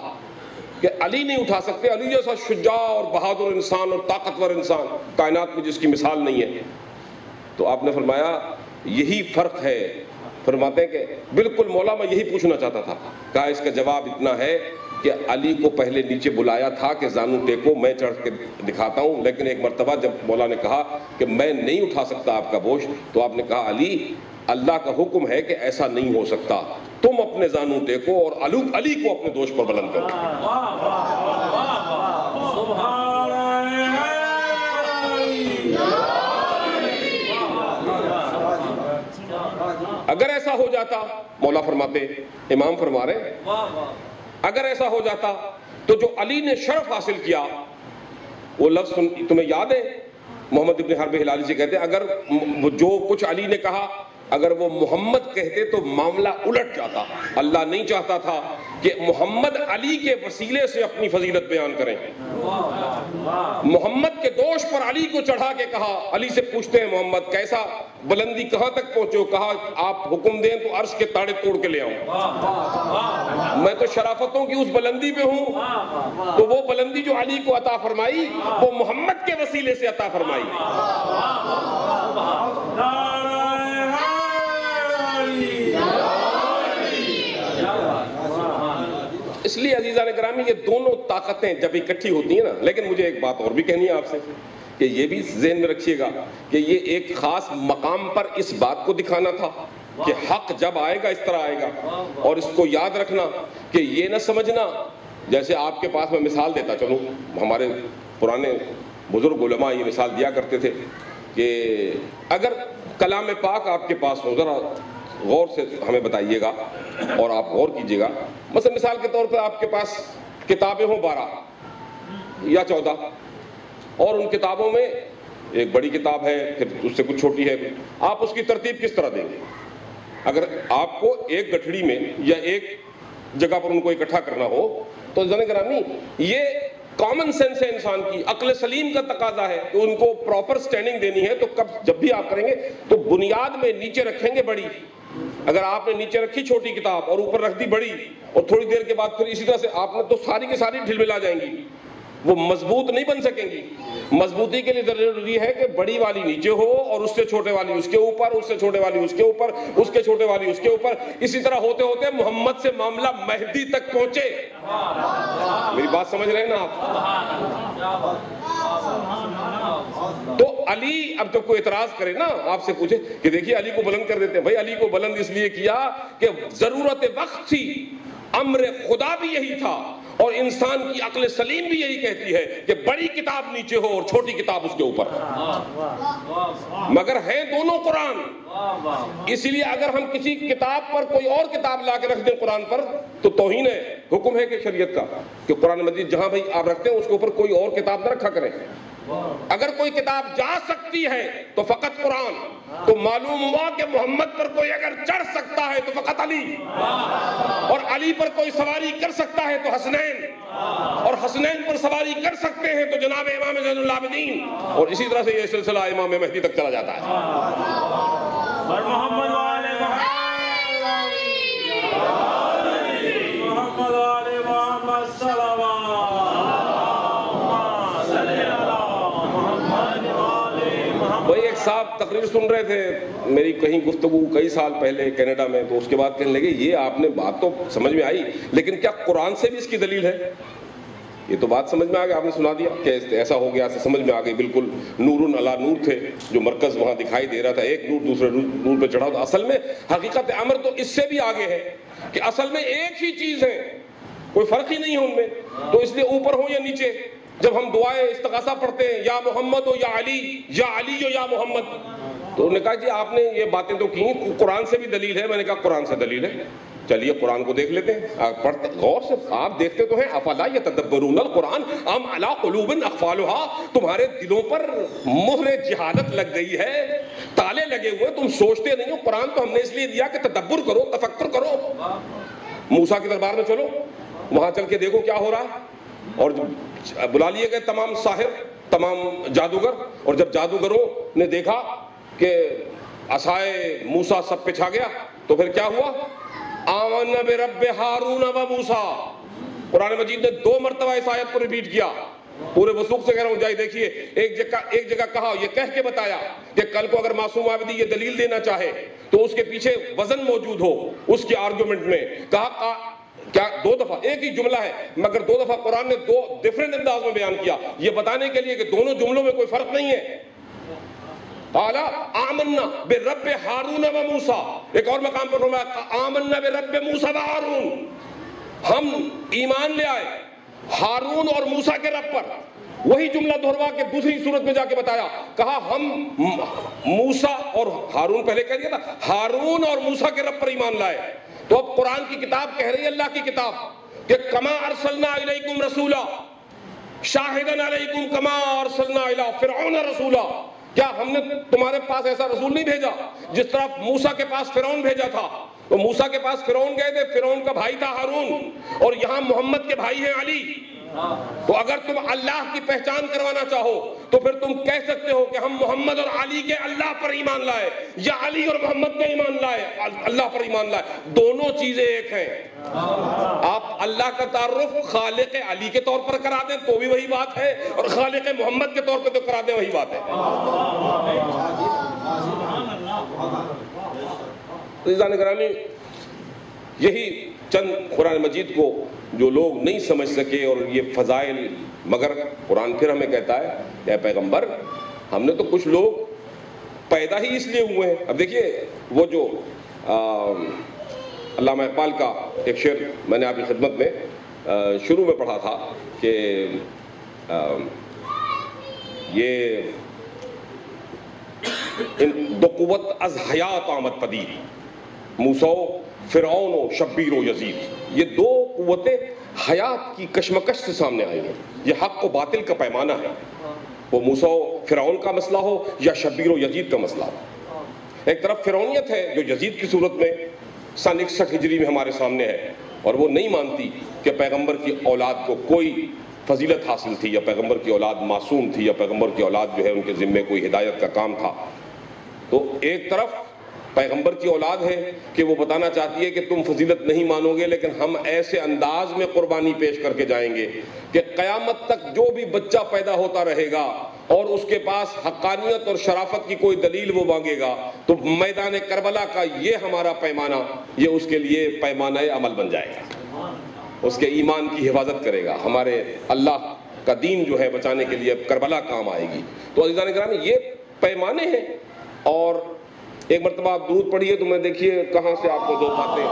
کہ علی نہیں اٹھا سکتے؟ علی جیسا شجاع اور بہادر انسان اور طاقتور انسان کائنات میں جس کی مثال نہیں ہے. تو آپ نے فرمایا یہی فرق ہے. فرماتے ہیں کہ بالکل مولا میں یہی پوچھنا چاہتا تھا. کہا اس کا جواب اتنا ہے کہ علی کو پہلے نیچے بلایا تھا کہ زانو ٹیکو میں چڑھ کے دکھاتا ہوں، لیکن ایک مرتبہ جب مولا نے کہا کہ میں نہیں اٹھا سکتا آپ کا بوجھ، تو آپ نے کہا علی اللہ کا حکم ہے کہ ایسا نہیں ہو سکتا، تم اپنے زانو ٹیکو اور علی کو اپنے دوش پر بلند کرو. اگر ایسا ہو جاتا، مولا فرماتے، امام فرما رہے، اگر ایسا ہو جاتا تو جو علی نے شرف حاصل کیا، وہ لفظ تمہیں یاد ہے؟ محمد ابن حرب ہلالی سے کہتے ہیں اگر جو کچھ علی نے کہا اگر وہ محمد کہتے تو معاملہ الٹ جاتا. اللہ نہیں چاہتا تھا کہ محمد علی کے وسیلے سے اپنی فضیلت بیان کریں. محمد کے دوش پر علی کو چڑھا کے کہا. علی سے پوچھتے ہیں محمد کیسا بلندی کہاں تک پہنچو؟ کہا آپ حکم دیں تو عرش کے تاڑے توڑ کے لے آؤں. میں تو شرافتوں کی اس بلندی پہ ہوں. تو وہ بلندی جو علی کو عطا فرمائی وہ محمد کے وسیلے سے عطا فرمائی. اس لیے عزیزان گرامی یہ دونوں طاقتیں جب اکٹھی ہوتی ہیں نا. لیکن مجھے ایک بات اور بھی کہنی ہے آپ سے کہ یہ بھی ذہن میں رکھیے گا کہ یہ ایک خاص مقام پر اس بات کو دکھانا تھا کہ حق جب آئے گا اس طرح آئے گا. اور اس کو یاد رکھنا کہ یہ نہ سمجھنا جیسے آپ کے پاس میں مثال دیتا چلوں. ہمارے پرانے بزرگ علماء یہ مثال دیا کرتے تھے کہ اگر کلام پاک آپ کے پاس ہو, ذرا غور سے ہمیں بتائیے گا اور آپ غور کیجئے گا. مثلا مثال کے طور پر آپ کے پاس کتابیں ہوں 12 یا 14 اور ان کتابوں میں ایک بڑی کتاب ہے پھر اس سے کچھ چھوٹی ہے. آپ اس کی ترتیب کس طرح دیں گے؟ اگر آپ کو ایک گٹھڑی میں یا ایک جگہ پر ان کو اکٹھا کرنا ہو تو جناب گرامی یہ کامن سینس ہے انسان کی, عقل سلیم کا تقاضا ہے کہ ان کو پراپر سٹینڈنگ دینی ہے. تو جب بھی آپ کریں گے تو بنیاد میں نیچے رکھیں گے بڑی. اگر آپ نے نیچے رکھی چھوٹی کتاب اور اوپر رکھ دی بڑی اور تھوڑی دیر کے بعد پھر اسی طرح سے آپ نے تو ساری کی ساری ڈھل ملا جائیں گی, وہ مضبوط نہیں بن سکیں گی. مضبوطی کے لیے ضروری ہے کہ بڑی والی نیچے ہو اور اس سے چھوٹے والی اس کے اوپر, اس سے چھوٹے والی اس کے اوپر, اس کے چھوٹے والی اس کے اوپر. اسی طرح ہوتے ہوتے محمد سے معاملہ مہدی تک پہنچے. میری بات سمجھ رہے ہیں نا آپ؟ تو علی اب جب کوئی اعتراض کرے نا آپ سے پوچھے کہ دیکھیے علی کو بلند کر دیتے ہیں. بھائی علی کو بلند اس لیے کیا کہ ضرورت وقت تھی, امر خدا بھی یہی تھا اور انسان کی عقل سلیم بھی یہی کہتی ہے کہ بڑی کتاب نیچے ہو اور چھوٹی کتاب اس کے اوپر. مگر ہیں دونوں قرآن. اسی لیے اگر ہم کسی کتاب پر کوئی اور کتاب لا کے رکھ دیں قرآن پر تو توہین ہے. حکم ہے کہ شریعت کا کہ قرآن مجید جہاں بھائی آپ رکھتے ہیں اس کے اوپر کوئی اور کتاب نہ رکھا کریں. اگر کوئی کتاب جا سکتی ہے تو فقط قرآن. تو معلوم ہوا کہ محمد پر کوئی اگر چڑھ سکتا ہے تو فقط علی, اور علی پر کوئی سواری کر سکتا ہے تو حسنین, اور حسنین پر سواری کر سکتے ہیں تو جناب امام زین العابدین, اور اسی طرح سے یہ سلسلہ امام مہدی تک چلا جاتا ہے. محمد والے محمد والے محمد صلوات. وہی ایک صاحب تقریر سن رہے تھے میری کہیں گفتگو کئی سال پہلے کینیڈا میں, تو اس کے بعد کہنے لگے یہ آپ نے بات تو سمجھ میں آئی لیکن کیا قرآن سے بھی اس کی دلیل ہے؟ یہ تو بات سمجھ میں آ گئی, آپ نے سنا دیا کہ ایسا ہو گیا, ایسا سمجھ میں آ گئی. بالکل نور علی نور تھے جو مرکز وہاں دکھائی دے رہا تھا, ایک نور دوسرے نور پہ چڑھا. تو اصل میں حقیقت امر تو اس سے بھی آگے ہے کہ اصل میں ایک ہی چیز ہے, کوئی فرق ہی نہیں ہے ان میں. تو اس لیے اوپر ہو یا نیچے, جب ہم دعائیں استغاثہ پڑھتے ہیں یا محمد ہو یا علی ہو یا محمد, تو انہوں نے کہا جی آپ نے یہ باتیں تو کی, قرآن سے بھی دلیل ہے. میں نے کہا قرآن سے دلیل ہے, چلیے قرآن کو دیکھ لیتے ہیں. پڑھتے غور سے آپ دیکھتے تو ہیں, افلا یتدبرون القرآن ام علی قلوب اقفالها, تمہارے دلوں پر مہر جہالت لگ گئی ہے, تالے لگے ہوئے, تم سوچتے نہیں ہو. قرآن تو ہم نے اس لیے دیا کہ تدبر کرو, تفکر کرو. موسیٰ کے دربار میں چلو, وہاں چل کے دیکھو کیا ہو رہا ہے. اور بلا لیے گئے تمام ساحر, تمام جادوگر, اور جب جادوگروں نے دیکھا کہ عصائے موسیٰ سب پہ چھا گیا تو پھر کیا ہوا؟ آمنا برب ہارون و موسیٰ. قرآن مجید نے 2 مرتبہ اس آیت کو ریپیٹ کیا. پورے وثوق سے کہہ رہا ہوں, جائے دیکھیے. ایک جگہ کہا, یہ کہہ کے بتایا کہ کل کو اگر معصوم عابدی یہ دلیل دینا چاہے تو اس کے پیچھے وزن موجود ہو اس کے آرگومنٹ میں. کہا کیا 2 دفعہ ایک ہی جملہ ہے مگر 2 دفعہ قرآن نے 2 ڈیفرنٹ انداز میں بیان کیا, یہ بتانے کے لیے کہ دونوں جملوں میں کوئی فرق نہیں ہے. قال آمنا برب ہارون و موسیٰ. ایک اور مقام پر فرمایا آمنا برب موسیٰ و ہارون, ہم ایمان لے آئے ہارون اور موسیٰ کے رب پر. وہی جملہ دہروا کے دوسری صورت میں جا کے بتایا, کہا ہم موسیٰ اور ہارون, پہلے کہہ دیا تھا ہارون اور موسیٰ کے رب پر ایمان لائے. تو اب قرآن کی کتاب کہہ رہی ہے, اللہ کی کتاب, کہ کما ارسلنا الیکم رسولا شاہدن علیکم کما ارسلنا الی فرعون رسولا, کیا ہم نے تمہارے پاس ایسا رسول نہیں بھیجا جس طرح موسیٰ کے پاس فرعون بھیجا تھا؟ تو موسیٰ کے پاس فرعون گئے تھے، فرعون کا بھائی تھا ہارون، اور یہاں محمد کے بھائی ہیں علی۔ تو اگر تم اللہ کی پہچان کروانا چاہو تو پھر تم کہہ سکتے ہو کہ ہم محمد اور علی کے اللہ پر ایمان لائے، یا علی اور محمد کے ایمان لائے، اللہ پر ایمان لائے۔ دونوں چیزیں ایک ہیں۔ آپ اللہ کا تعارف خالق علی کے طور پر کرا دیں تو بھی وہی بات ہے، اور خالق محمد کے طور پر تو کرا دیں وہی بات ہے۔ عزیزان گرامی، یہی چند قرآن مجید کو جو لوگ نہیں سمجھ سکے اور یہ فضائل، مگر قرآن پھر ہمیں کہتا ہے کہ اے پیغمبر، ہم نے تو کچھ لوگ پیدا ہی اس لیے ہوئے ہیں۔ اب دیکھیے وہ جو علامہ اقبال کا ایک شعر میں نے آپ کی خدمت میں شروع میں پڑھا تھا کہ یہ دو قوت از حیات آمد پدید، موسیٰ فرعون و شبیر و یزید، یہ دو قوتیں حیات کی کشمکش سے سامنے آئی ہیں۔ یہ حق و باطل کا پیمانہ ہے، وہ موسیٰ و فرعون کا مسئلہ ہو یا شبیر و یزید کا مسئلہ ہو۔ ایک طرف فرعونیت ہے جو یزید کی صورت میں سن 61 ہجری میں ہمارے سامنے ہے، اور وہ نہیں مانتی کہ پیغمبر کی اولاد کو کوئی فضیلت حاصل تھی، یا پیغمبر کی اولاد معصوم تھی، یا پیغمبر کی اولاد جو ہے ان کے ذمے کوئی ہدایت کا کام تھا۔ تو ایک طرف پیغمبر کی اولاد ہے کہ وہ بتانا چاہتی ہے کہ تم فضیلت نہیں مانو گے، لیکن ہم ایسے انداز میں قربانی پیش کر کے جائیں گے کہ قیامت تک جو بھی بچہ پیدا ہوتا رہے گا اور اس کے پاس حقانیت اور شرافت کی کوئی دلیل وہ مانگے گا تو میدان کربلا کا یہ ہمارا پیمانہ، یہ اس کے لیے پیمانہ عمل بن جائے گا، اس کے ایمان کی حفاظت کرے گا، ہمارے اللہ کا دین جو ہے بچانے کے لیے کربلا کام آئے گی۔ تو عزیزان کرام، یہ پیمانے ہیں۔ اور ایک مرتبہ آپ درود پڑھیے تو میں دیکھیے کہاں سے آپ کو دو باتیں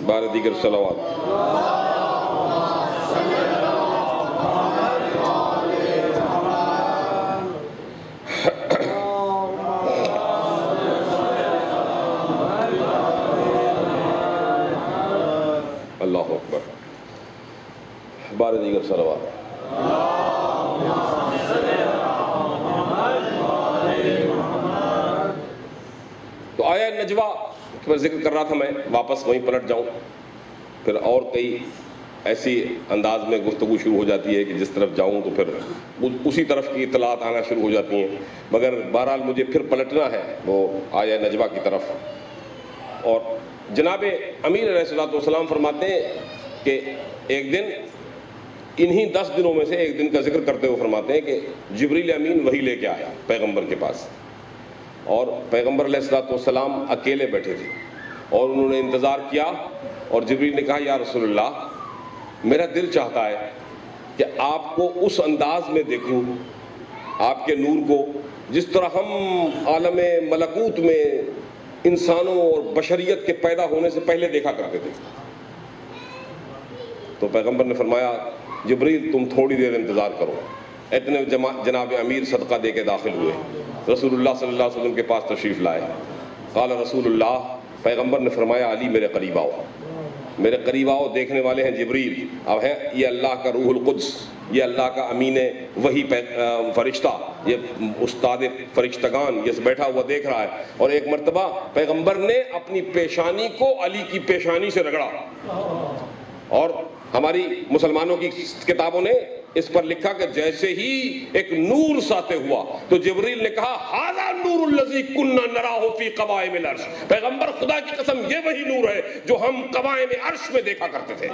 بارہ دیگر صلوات۔ اللہ اکبر، بارہ دیگر صلوات۔ تو آیا نجوہ پر ذکر کر رہا تھا میں، واپس وہیں پلٹ جاؤں، پھر اور کئی ایسی انداز میں گفتگو شروع ہو جاتی ہے کہ جس طرف جاؤں تو پھر اسی طرف کی اطلاعات آنا شروع ہو جاتی ہیں، مگر بہرحال مجھے پھر پلٹنا ہے وہ آیا نجوہ کی طرف۔ اور جناب امیر علیہ الصلوۃ والسلام فرماتے ہیں کہ ایک دن انہی 10 دنوں میں سے ایک دن کا ذکر کرتے ہوئے فرماتے ہیں کہ جبریل امین وحی لے کے آیا پیغمبر کے پاس، اور پیغمبر علیہ الصلوۃ والسلام اکیلے بیٹھے تھے، اور انہوں نے انتظار کیا، اور جبریل نے کہا یا رسول اللہ، میرا دل چاہتا ہے کہ آپ کو اس انداز میں دیکھوں، آپ کے نور کو، جس طرح ہم عالم ملکوت میں انسانوں اور بشریت کے پیدا ہونے سے پہلے دیکھا کرتے تھے۔ تو پیغمبر نے فرمایا جبریل تم تھوڑی دیر انتظار کرو۔ اتنے جناب امیر صدقہ دے کے داخل ہوئے، رسول اللہ صلی اللہ علیہ وسلم کے پاس تشریف لائے۔ قال رسول اللہ، پیغمبر نے فرمایا علی میرے قریب آؤ، میرے قریب آؤ، دیکھنے والے ہیں جبریل، اب ہے یہ اللہ کا روح القدس، یہ اللہ کا امین وہی فرشتہ، یہ استاد فرشتگان، یہ بیٹھا ہوا دیکھ رہا ہے۔ اور ایک مرتبہ پیغمبر نے اپنی پیشانی کو علی کی پیشانی سے رگڑا، اور ہماری مسلمانوں کی کتابوں نے اس پر لکھا کہ جیسے ہی ایک نور ساطع ہوا تو جبریل نے کہا ھذا نور الذی کنا نراہ فی قوائم العرش، پیغمبر خدا کی قسم یہ وہی نور ہے جو ہم قوائم عرش میں دیکھا کرتے تھے۔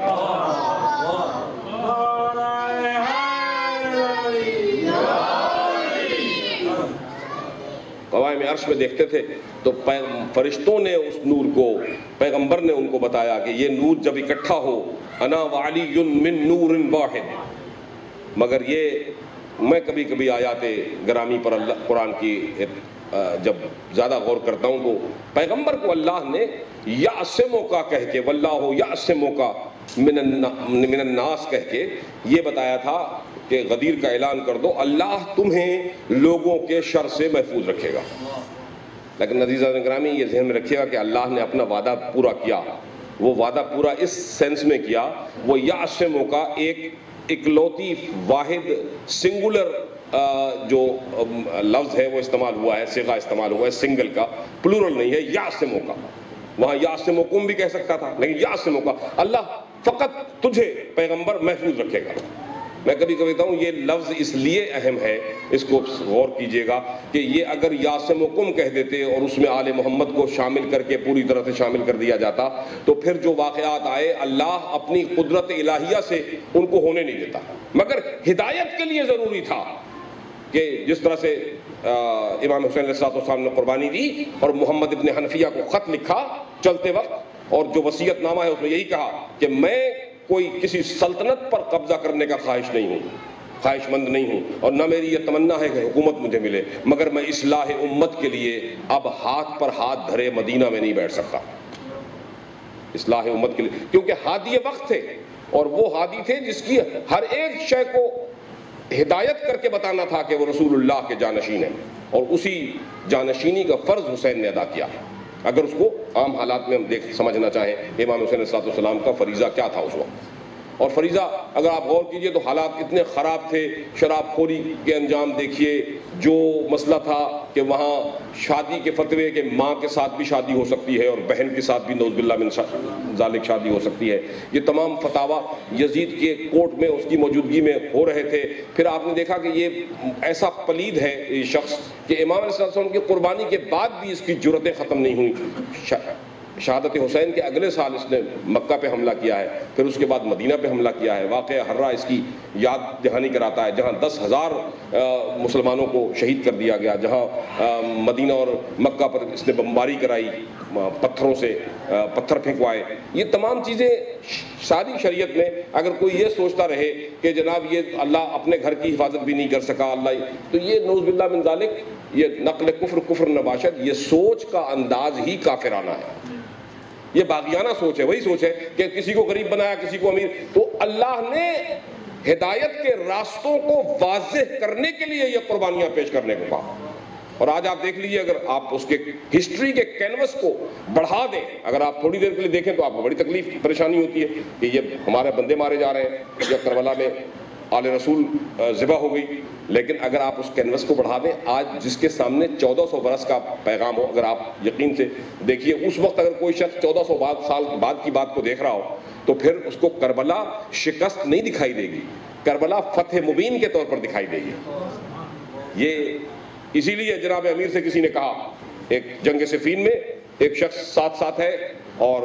قوائم عرش میں دیکھتے تھے تو فرشتوں نے اس نور کو، پیغمبر نے ان کو بتایا کہ یہ نور جب اکٹھا ہو، انا وعلی من نور واحد، مگر یہ میں کبھی کبھی آیات گرامی پر اللہ قرآن کی جب زیادہ غور کرتا ہوں تو پیغمبر کو اللہ نے یعصمو کا کہہ کے، واللہ یعصمو کا من الناس کہہ کے یہ بتایا تھا کہ غدیر کا اعلان کر دو، اللہ تمہیں لوگوں کے شر سے محفوظ رکھے گا۔ لیکن عزیزان گرامی یہ ذہن میں رکھیے گا کہ اللہ نے اپنا وعدہ پورا کیا، وہ وعدہ پورا اس سینس میں کیا، وہ یعصمو کا ایک اکلوتی واحد سنگولر جو لفظ ہے وہ استعمال ہوا ہے، صیغہ استعمال ہوا ہے سنگل کا، پلورل نہیں ہے، یاسموں کا. وہاں یاسمکم بھی کہہ سکتا تھا لیکن یاسموں کا. اللہ فقط تجھے پیغمبر محفوظ رکھے گا. میں کبھی کبھی کہتا ہوں یہ لفظ اس لیے اہم ہے، اس کو غور کیجئے گا کہ یہ اگر یاسمکم کہہ دیتے اور اس میں آل محمد کو شامل کر کے پوری طرح سے شامل کر دیا جاتا تو پھر جو واقعات آئے اللہ اپنی قدرت الہیہ سے ان کو ہونے نہیں دیتا. مگر ہدایت کے لیے ضروری تھا کہ جس طرح سے امام حسین علیہ السلام نے قربانی دی اور محمد ابن حنفیہ کو خط لکھا چلتے وقت، اور جو وصیت نامہ ہے اس میں یہی کہا کہ میں کوئی کسی سلطنت پر قبضہ کرنے کا خواہش مند نہیں ہوں، اور نہ میری یہ تمنا ہے کہ حکومت مجھے ملے، مگر میں اصلاح امت کے لیے اب ہاتھ پر ہاتھ دھرے مدینہ میں نہیں بیٹھ سکتا. اصلاح امت کے لیے، کیونکہ ہادی وقت تھے اور وہ ہادی تھے جس کی ہر ایک شے کو ہدایت کر کے بتانا تھا کہ وہ رسول اللہ کے جانشین ہیں، اور اسی جانشینی کا فرض حسین نے ادا کیا. اگر اس کو عام حالات میں ہم سمجھنا چاہیں امام حسین علیہ السلام کا فریضہ کیا تھا اس وقت. اور فریضہ اگر آپ غور کیجئے تو حالات اتنے خراب تھے. شراب خوری کے انجام دیکھیے، جو مسئلہ تھا کہ وہاں شادی کے فتوے کہ ماں کے ساتھ بھی شادی ہو سکتی ہے اور بہن کے ساتھ بھی نعوذ باللہ من ذالک شادی ہو سکتی ہے، یہ تمام فتاوا یزید کے کورٹ میں اس کی موجودگی میں ہو رہے تھے. پھر آپ نے دیکھا کہ یہ ایسا پلید ہے یہ شخص کہ امام علیہ السلام کی قربانی کے بعد بھی اس کی جرتیں ختم نہیں ہوئیں. شہادت حسین کے اگلے سال اس نے مکہ پہ حملہ کیا ہے، پھر اس کے بعد مدینہ پہ حملہ کیا ہے. واقعہ ہررا اس کی یاد دہانی کراتا ہے، جہاں 10,000 مسلمانوں کو شہید کر دیا گیا، جہاں مدینہ اور مکہ پر اس نے بمباری کرائی، پتھروں سے پتھر پھینکوائے. یہ تمام چیزیں ساری شریعت میں اگر کوئی یہ سوچتا رہے کہ جناب یہ اللہ اپنے گھر کی حفاظت بھی نہیں کر سکا اللہ، تو یہ نعوذ باللہ من ذالک یہ نقل کفر نباشد، یہ سوچ کا انداز ہی کافرانہ ہے. یہ باغیانہ سوچ ہے، وہی سوچ ہے کہ کسی کو غریب بنایا کسی کو امیر. تو اللہ نے ہدایت کے راستوں کو واضح کرنے کے لیے یہ قربانیاں پیش کرنے کو کہا. اور آج آپ دیکھ لیجئے، اگر آپ اس کے ہسٹری کے کینوس کو بڑھا دیں، اگر آپ تھوڑی دیر کے لیے دیکھیں تو آپ کو بڑی تکلیف پریشانی ہوتی ہے کہ یہ ہمارے بندے مارے جا رہے ہیں یا کربلا میں آل رسول ذبح ہو گئی. لیکن اگر آپ اس کینوس کو بڑھا دیں، آج جس کے سامنے 1400 برس کا پیغام ہو، اگر آپ یقین سے دیکھیے اس وقت اگر کوئی شخص 1400 سال بعد کی بات کو دیکھ رہا ہو تو پھر اس کو کربلا شکست نہیں دکھائی دے گی، کربلا فتح مبین کے طور پر دکھائی دے گی. یہ اسی لیے جناب امیر سے کسی نے کہا، ایک جنگ صفین میں ایک شخص ساتھ ہے اور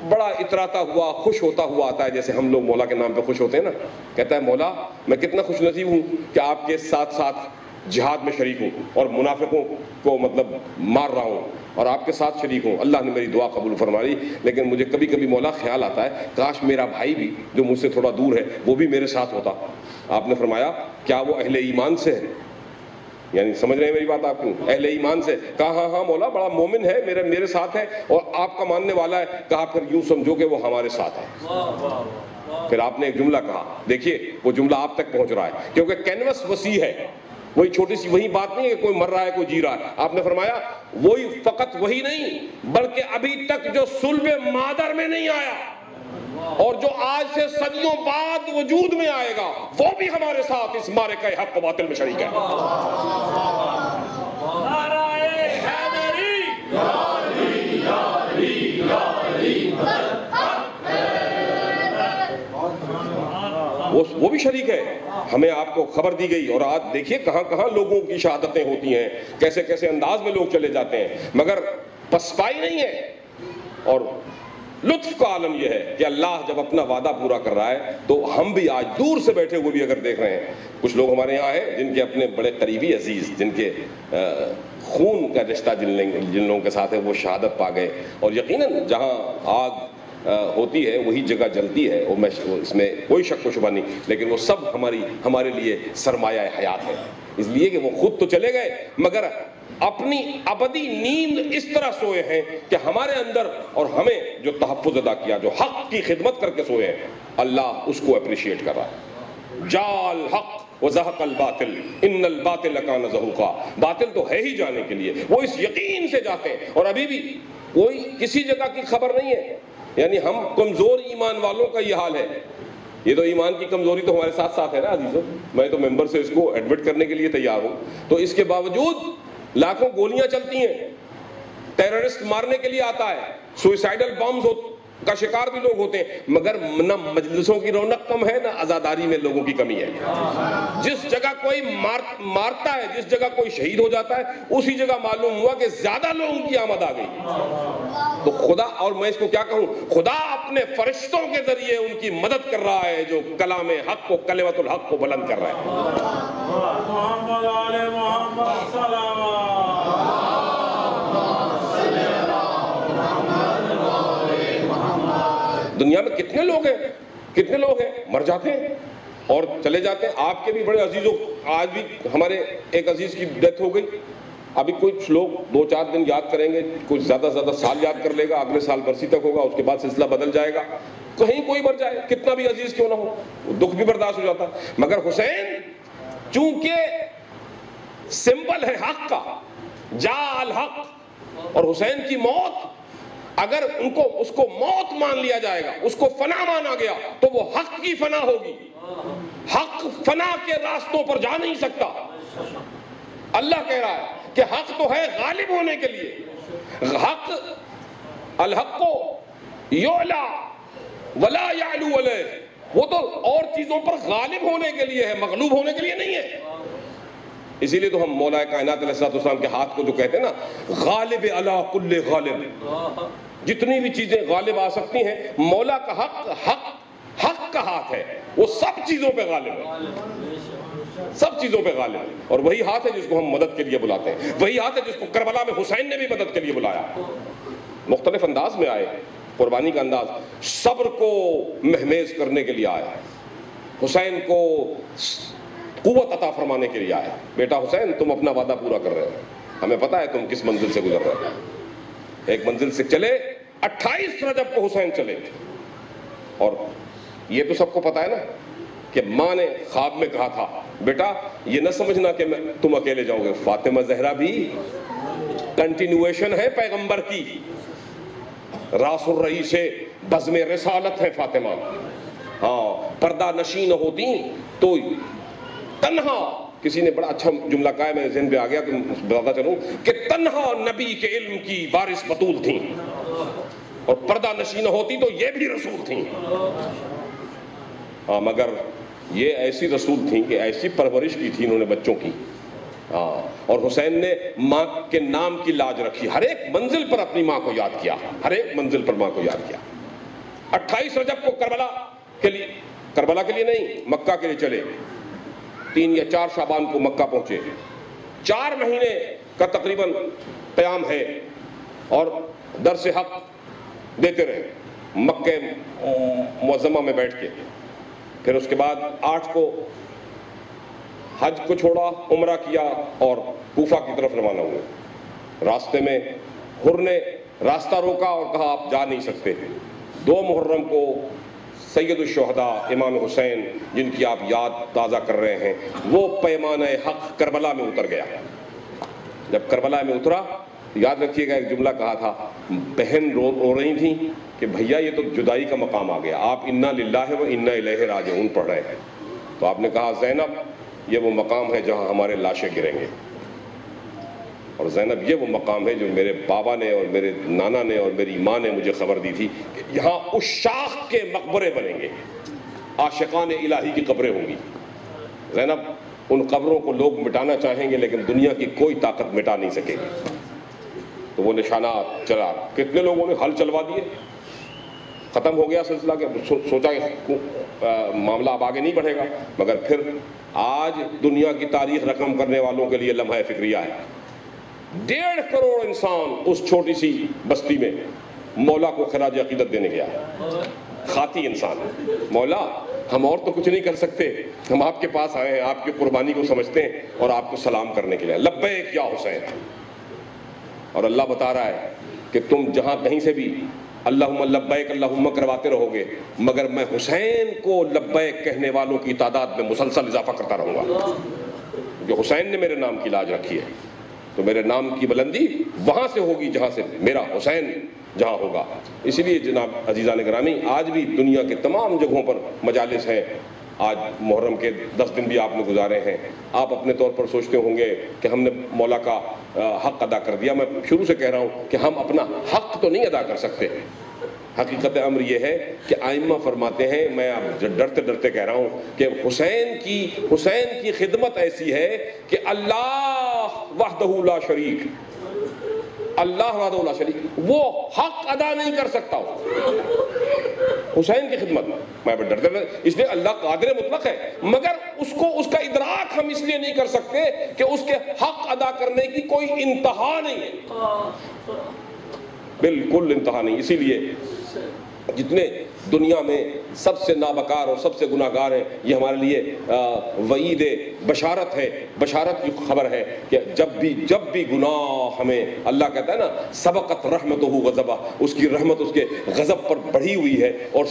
بڑا اتراتا ہوا خوش ہوتا ہوا آتا ہے، جیسے ہم لوگ مولا کے نام پہ خوش ہوتے ہیں نا. کہتا ہے مولا میں کتنا خوش نصیب ہوں کہ آپ کے ساتھ جہاد میں شریک ہوں اور منافقوں کو مطلب مار رہا ہوں اور آپ کے ساتھ شریک ہوں. اللہ نے میری دعا قبول فرما لی. لیکن مجھے کبھی کبھی مولا خیال آتا ہے کاش میرا بھائی بھی جو مجھ سے تھوڑا دور ہے وہ بھی میرے ساتھ ہوتا. آپ نے فرمایا کیا وہ اہل ایمان سے ہے؟ یعنی سمجھ رہے ہیں میری بات آپ کو؟ اہل ایمان سے. کہا ہاں مولا بڑا مومن ہے، میرے ساتھ ہے اور آپ کا ماننے والا ہے. کہا پھر یوں سمجھو کہ وہ ہمارے ساتھ ہے. پھر آپ نے ایک جملہ کہا، دیکھیے وہ جملہ آپ تک پہنچ رہا ہے کیونکہ کینوس وسیع ہے. وہی چھوٹی سی وہی بات نہیں ہے کہ کوئی مر رہا ہے کوئی جی رہا ہے. آپ نے فرمایا وہی فقط وہی نہیں بلکہ ابھی تک جو صلب مادر میں نہیں آیا اور جو آج سے صدیوں بعد وجود میں آئے گا وہ بھی ہمارے ساتھ اس معرکہ حق و باطل میں شریک ہے. وہ بھی شریک ہے. ہمیں آپ کو خبر دی گئی اور آج دیکھیے کہاں کہاں لوگوں کی شہادتیں ہوتی ہیں، کیسے کیسے انداز میں لوگ چلے جاتے ہیں، مگر پسپائی نہیں ہے. اور لطف کا عالم یہ ہے کہ اللہ جب اپنا وعدہ پورا کر رہا ہے تو ہم بھی آج دور سے بیٹھے ہوئے بھی اگر دیکھ رہے ہیں، کچھ لوگ ہمارے یہاں ہیں جن کے اپنے بڑے قریبی عزیز جن کے خون کا رشتہ جن لوگوں کے ساتھ ہے وہ شہادت پا گئے. اور یقیناً جہاں آگ ہوتی ہے وہی جگہ جلتی ہے، اس میں کوئی شک و شبہ نہیں. لیکن وہ سب ہمارے لیے سرمایہ حیات ہے، اس لیے کہ وہ خود تو چلے گئے مگر اپنی ابدی نیند اس طرح سوئے ہیں کہ ہمارے اندر اور ہمیں جو تحفظ ادا کیا، جو حق کی خدمت کر کے سوئے ہیں، اللہ اس کو اپریشیٹ کر رہا ہے. جال حق وزہق الباطل ان الباطل کان زہوقا. باطل تو ہے ہی جانے کے لیے، وہ اس یقین سے جاتے ہیں. اور ابھی بھی کوئی کسی جگہ کی خبر نہیں ہے، یعنی ہم کمزور ایمان والوں کا یہ حال ہے یہ تو ایمان کی کمزوری تو ہمارے ساتھ ساتھ ہے نا عزیزوں. میں تو ممبر سے اس کو ایڈمٹ کرنے کے لیے تیار ہوں. تو اس کے باوجود لاکھوں گولیاں چلتی ہیں, ٹیررسٹ مارنے کے لیے آتا ہے, سوئسائڈل بامز کا شکار بھی لوگ ہوتے ہیں, مگر نہ مجلسوں کی رونق کم ہے نہ عزاداری میں لوگوں کی کمی ہے. جس جگہ کوئی مارتا ہے, جس جگہ کوئی شہید ہو جاتا ہے, اسی جگہ معلوم ہوا کہ زیادہ لوگوں کی آمد آ گئی. تو خدا, اور میں اس کو کیا کہوں, خدا اپنے فرشتوں کے ذریعے ان کی مدد کر رہا ہے جو کلام حق کو, کلمۃ الحق کو بلند کر رہا ہے. محمد آل محمد صلوات. دنیا میں کتنے لوگ ہیں مر جاتے ہیں اور چلے جاتے ہیں. آپ کے بھی بڑے عزیزوں, آج بھی ہمارے ایک عزیز کی ڈیتھ ہو گئی. ابھی کچھ لوگ 2-4 دن یاد کریں گے, کچھ زیادہ سے زیادہ سال یاد کر لے گا, اگلے سال برسی تک ہوگا, اس کے بعد سلسلہ بدل جائے گا. کہیں کوئی مر جائے, کتنا بھی عزیز کیوں نہ ہو, دکھ بھی برداشت ہو جاتا ہے. مگر حسین چونکہ سمبل ہے حق کا, جاء الحق, اور حسین کی موت اگر اس کو موت مان لیا جائے گا, اس کو فنا مانا گیا, تو وہ حق کی فنا ہوگی. حق فنا کے راستوں پر جا نہیں سکتا. اللہ کہہ رہا ہے کہ حق تو ہے غالب ہونے کے لیے. حق الحق یعلا ولا یعلو علیہ, وہ تو اور چیزوں پر غالب ہونے کے لیے ہے, مغلوب ہونے کے لیے نہیں ہے. اسی لیے تو ہم مولا کائنات علیہ السلام کے ہاتھ کو جو کہتے ہیں نا, غالب علی کل غالب, جتنی بھی چیزیں غالب آ سکتی ہیں, مولا کا حق کا ہاتھ ہے, وہ سب چیزوں پہ غالب ہے, سب چیزوں پہ غالب ہے. اور وہی ہاتھ ہے جس کو ہم مدد کے لیے بلاتے ہیں, وہی ہاتھ ہے جس کو کربلا میں حسین نے بھی مدد کے لیے بلایا. مختلف انداز میں آئے, قربانی کا انداز, صبر کو مہمیز کرنے کے لیے آیا, حسین کو قوت عطا فرمانے کے لیے آیا. بیٹا حسین, تم اپنا وعدہ پورا کر رہے ہو, ہمیں پتا ہے تم کس منزل سے گزر رہے ہو. ایک منزل سے چلے, 28 رجب کو حسین چلے. اور یہ تو سب کو پتا ہے نا کہ ماں نے خواب میں کہا تھا, بیٹا یہ نہ سمجھنا کہ تم اکیلے جاؤ گے, فاطمہ زہرا بھی کنٹینویشن ہے پیغمبر کی, راس الرئی سے بزم رسالت ہے فاطمہ. ہاں, پردہ نشین ہوتی تو تنہا, کسی نے بڑا اچھا جملہ کہا ہے, میں ذہن پہ آ گیا تو بتاتا چلوں کہ تنہا نبی کے علم کی وارث بطول تھیں, اور پردہ نشین ہوتی تو یہ بھی رسول تھیں. ہاں, مگر یہ ایسی رسول تھیں کہ ایسی پرورش کی تھی انہوں نے بچوں کی. ہاں, اور حسین نے ماں کے نام کی لاج رکھی, ہر ایک منزل پر اپنی ماں کو یاد کیا, ہر ایک منزل پر ماں کو یاد کیا. 28 رجب کو کربلا کے لیے نہیں, مکہ کے لیے چلے. 3 یا 4 شعبان کو مکہ پہنچے. 4 مہینے کا تقریباً قیام ہے, اور درس حق دیتے رہے مکہ معظمہ میں بیٹھ کے. پھر اس کے بعد 8 کو حج کو چھوڑا, عمرہ کیا, اور کوفہ کی طرف روانہ ہوئے. راستے میں حر نے راستہ روکا اور کہا آپ جا نہیں سکتے. 2 محرم کو سید الشہداء امام حسین, جن کی آپ یاد تازہ کر رہے ہیں, وہ پیمانہ حق کربلا میں اتر گیا. جب کربلا میں اترا, یاد رکھیے گا ایک جملہ کہا تھا, بہن رو رہی تھیں کہ بھیا یہ تو جدائی کا مقام آ گیا, آپ انا للہ و انا الیہ راجعون پڑھ رہے ہیں. تو آپ نے کہا زینب یہ وہ مقام ہے جہاں ہمارے لاشیں گریں گے, اور زینب یہ وہ مقام ہے جو میرے بابا نے اور میرے نانا نے اور میری ماں نے مجھے خبر دی تھی کہ یہاں عشاق کے مقبرے بنیں گے, عاشقان الہی کی قبریں ہوں گی. زینب, ان قبروں کو لوگ مٹانا چاہیں گے لیکن دنیا کی کوئی طاقت مٹا نہیں سکے گی. تو وہ نشانات چلا, کتنے لوگوں نے حل چلوا دیے, ختم ہو گیا سلسلہ. کہ سوچا کہ معاملہ اب آگے نہیں بڑھے گا, مگر پھر آج دنیا کی تاریخ رقم کرنے والوں کے لیے لمحہ فکریہ ہے. 1.5 کروڑ انسان اس چھوٹی سی بستی میں مولا کو خراج عقیدت دینے گیا. خاطی انسان, مولا ہم اور تو کچھ نہیں کر سکتے, ہم آپ کے پاس آئے ہیں, آپ کی قربانی کو سمجھتے ہیں اور آپ کو سلام کرنے کے لیے. لبیک یا حسین. اور اللہ بتا رہا ہے کہ تم جہاں کہیں سے بھی اللہم لبیک اللہم کرواتے رہو گے, مگر میں حسین کو لبیک کہنے والوں کی تعداد میں مسلسل اضافہ کرتا رہوں گا. جو حسین نے میرے نام کی لاج رکھی ہے, تو میرے نام کی بلندی وہاں سے ہوگی جہاں سے میرا حسین جہاں ہوگا۔ اسی لیے جناب عزیزان گرامی، آج بھی دنیا کے تمام جگہوں پر مجالس ہیں۔ آج محرم کے 10 دن بھی آپ نے گزارے ہیں۔ آپ اپنے طور پر سوچتے ہوں گے کہ ہم نے مولا کا حق ادا کر دیا۔ میں شروع سے کہہ رہا ہوں کہ ہم اپنا حق تو نہیں ادا کر سکتے۔ حقیقت امر یہ ہے کہ ائمہ فرماتے ہیں، میں اب ڈرتے ڈرتے کہہ رہا ہوں کہ حسین کی خدمت ایسی ہے کہ اللہ وحدہ لا شریک، اللہ وحدہ لا شریک وہ حق ادا نہیں کر سکتا حسین کی خدمت میں ڈرتے اس لیے اللہ قادر مطلق ہے، مگر اس کا ادراک ہم اس لیے نہیں کر سکتے کہ اس کے حق ادا کرنے کی کوئی انتہا نہیں ہے، بالکل انتہا نہیں۔ اسی لیے جتنے دنیا میں سب سے نابکار اور سب سے گناہگار ہیں، یہ ہمارے لیے وعید بشارت ہے، بشارت کی خبر ہے کہ جب بھی گناہ ہمیں، اللہ کہتا ہے نا سبقت رحمتہ غضبہ، اس کی رحمت اس کے غضب پر بڑھی ہوئی ہے اور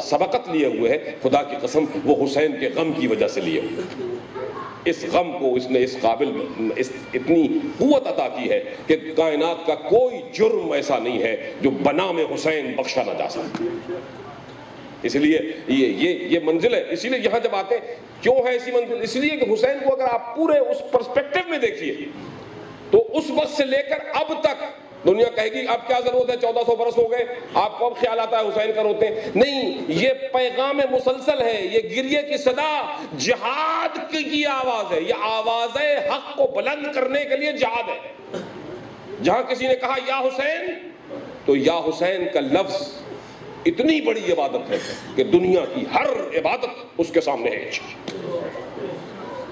سبقت لیے ہوئے ہے، خدا کی قسم وہ حسین کے غم کی وجہ سے لیے ہوئے۔ اس غم کو اس نے اس قابل اتنی قوت عطا کی ہے کہ کائنات کا کوئی جرم ایسا نہیں ہے جو بنام حسین بخشا نہ جا سکتا۔ اس لیے یہ منزل ہے۔ اسی لیے یہاں جب آتے کیوں ہے ایسی منزل؟ اس لیے کہ حسین کو اگر آپ پورے اس پرسپیکٹو میں دیکھیے تو اس وقت سے لے کر اب تک دنیا کہے گی اب کیا ضرورت ہے، 1400 برس ہو گئے، آپ کو اب خیال آتا ہے حسین کا روتے ہیں؟ نہیں، یہ پیغام مسلسل ہے، یہ گریے کی صدا جہاد کی آواز ہے، یہ آواز حق کو بلند کرنے کے لیے جہاد ہے۔ جہاں کسی نے کہا یا حسین تو یا حسین کا لفظ اتنی بڑی عبادت ہے کہ دنیا کی ہر عبادت اس کے سامنے ہے۔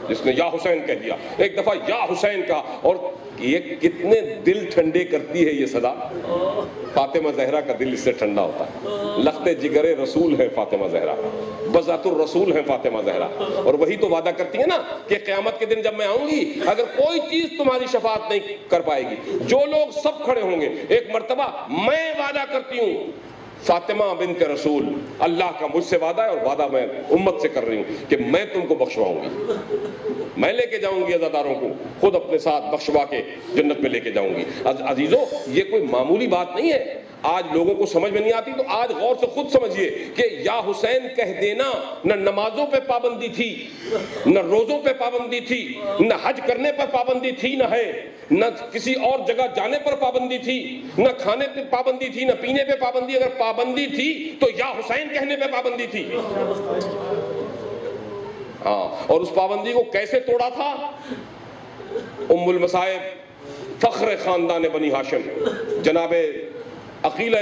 جس نے یا حسین کہہ دیا، ایک دفعہ یا حسین کا، اور یہ کتنے دل ٹھنڈے کرتی ہے یہ صدا۔ فاطمہ زہرا کا دل اس سے ٹھنڈا ہوتا ہے۔ لخت جگر رسول ہے فاطمہ زہرا، بذات الرسول ہے فاطمہ زہرا، اور وہی تو وعدہ کرتی ہے نا کہ قیامت کے دن جب میں آؤں گی اگر کوئی چیز تمہاری شفاعت نہیں کر پائے گی، جو لوگ سب کھڑے ہوں گے، ایک مرتبہ میں وعدہ کرتی ہوں فاطمہ بنت رسول، اللہ کا مجھ سے وعدہ ہے اور وعدہ میں امت سے کر رہی ہوں کہ میں تم کو بخشواؤں گی، میں لے کے جاؤں گی عزاداروں کو، خود اپنے ساتھ بخشوا کے جنت میں لے کے جاؤں گی۔ عزیزو، یہ کوئی معمولی بات نہیں ہے۔ آج لوگوں کو سمجھ میں نہیں آتی تو آج غور سے خود سمجھیے کہ یا حسین کہہ دینا، نہ نمازوں پہ پابندی تھی، نہ روزوں پہ پابندی تھی، نہ حج کرنے پر پابندی تھی، نہ ہے، نہ کسی اور جگہ جانے پر پابندی تھی، نہ کھانے پہ پابندی تھی، نہ پینے پہ پابندی۔ اگر پابندی تھی تو یا حسین کہنے پہ پابندی تھی۔ ہاں، اور اس پابندی کو کیسے توڑا تھا؟ ام المصائب، فخر خاندان بنی ہاشم، جناب عقیلہ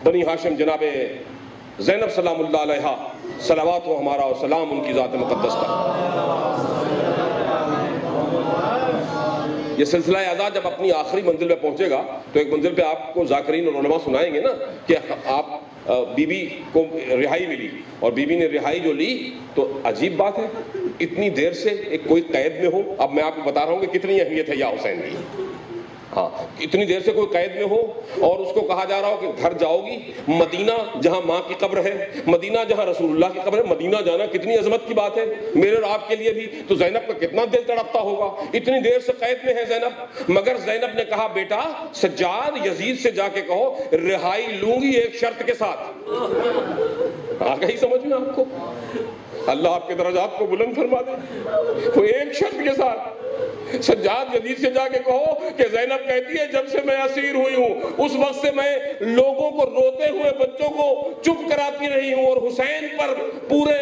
بنی ہاشم، جناب زینب سلام اللہ علیہا، صلوات و ہمارا سلام ان کی ذات مقدس کا۔ یہ سلسلہ عزا جب اپنی آخری منزل پہ پہنچے گا تو ایک منزل پہ آپ کو ذاکرین اور علماء سنائیں گے نا کہ آپ بی بی کو رہائی ملی، اور بی بی نے رہائی جو لی تو عجیب بات ہے، اتنی دیر سے ایک کوئی قید میں ہو۔ اب میں آپ کو بتا رہا ہوں کہ کتنی اہمیت ہے یا حسین کی۔ ہاں، اتنی دیر سے کوئی قید میں ہو اور اس کو کہا جا رہا ہو کہ گھر جاؤ گی، مدینہ جہاں ماں کی قبر ہے، مدینہ جہاں رسول اللہ کی قبر ہے، مدینہ جانا کتنی عظمت کی بات ہے میرے اور آپ کے لیے بھی۔ تو زینب کا کتنا دل تڑپتا ہوگا، اتنی دیر سے قید میں ہے زینب۔ مگر زینب نے کہا بیٹا سجاد یزید سے جا کے کہو رہائی لوں گی ایک شرط کے ساتھ۔ آ گئی سمجھ میں آپ کو؟ اللہ آپ کے درجات کو بلند فرما دے۔ وہ ایک شرط کے ساتھ سجاد یزید سے جا کے کہو کہ زینب کہتی ہے جب سے میں اسیر ہوئی ہوں اس وقت سے میں لوگوں کو روتے ہوئے بچوں کو چپ کراتی رہی ہوں، اور حسین پر پورے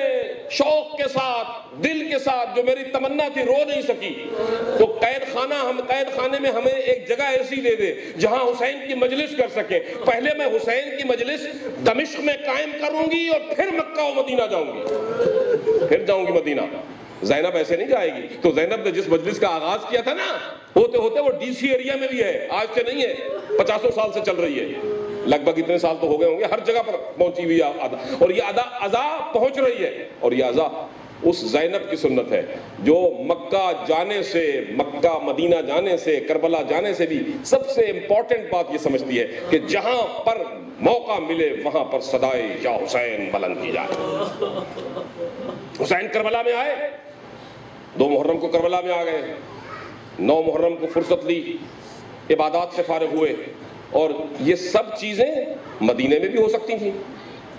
شوق کے ساتھ، دل کے ساتھ جو میری تمنا تھی رو نہیں سکی۔ تو قید خانے میں ہمیں ایک جگہ ایسی دے دے جہاں حسین کی مجلس کر سکیں۔ پہلے میں حسین کی مجلس دمشق میں قائم کروں گی اور پھر مکہ و مدینہ جاؤں گی، پھر جاؤں گی مدینہ۔ زینب ایسے نہیں جائے گی۔ تو زینب نے جس مجلس کا آغاز کیا تھا نا، ہوتے ہوتے وہ ڈی سی ایریا میں بھی ہے، آج سے نہیں ہے، 50 سال سے چل رہی ہے، لگ بھگ اتنے سال تو ہو گئے ہوں گے، ہر جگہ پر پہنچی ہوئی ادا، اور یہ ادا پہنچ رہی ہے۔ اور یہ ادا اس زینب کی سنت ہے جو مکہ جانے سے، مکہ مدینہ جانے سے، کربلا جانے سے بھی سب سے امپورٹنٹ بات یہ سمجھتی ہے کہ جہاں پر موقع ملے وہاں پر صدائے یا حسین بلند کی جائے۔ حسین کربلا میں آئے، 2 محرم کو کربلا میں آ گئے، 9 محرم کو فرصت لی، عبادات سے فارغ ہوئے، اور یہ سب چیزیں مدینے میں بھی ہو سکتی تھیں،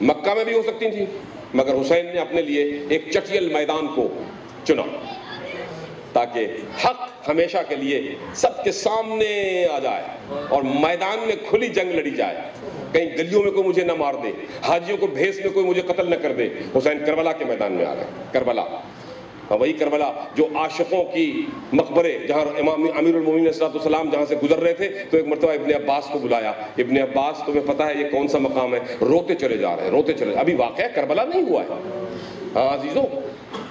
مکہ میں بھی ہو سکتی تھیں، مگر حسین نے اپنے لیے ایک چٹیل میدان کو چنا تاکہ حق ہمیشہ کے لیے سب کے سامنے آ جائے اور میدان میں کھلی جنگ لڑی جائے. کہیں گلیوں میں کوئی مجھے نہ مار دے، حاجیوں کو بھیس میں کوئی مجھے قتل نہ کر دے. حسین کربلا کے میدان میں آ گئے. کربلا، وہی کربلا جو عاشقوں کی مقبرے، جہاں امام امیر المومنین علیہ السلام جہاں سے گزر رہے تھے تو ایک مرتبہ ابن عباس کو بلایا. ابن عباس تمہیں پتہ ہے یہ کون سا مقام ہے؟ روتے چلے جا رہے ہیں، روتے چلے. ابھی واقعہ کربلا نہیں ہوا ہے. ہاں عزیزوں،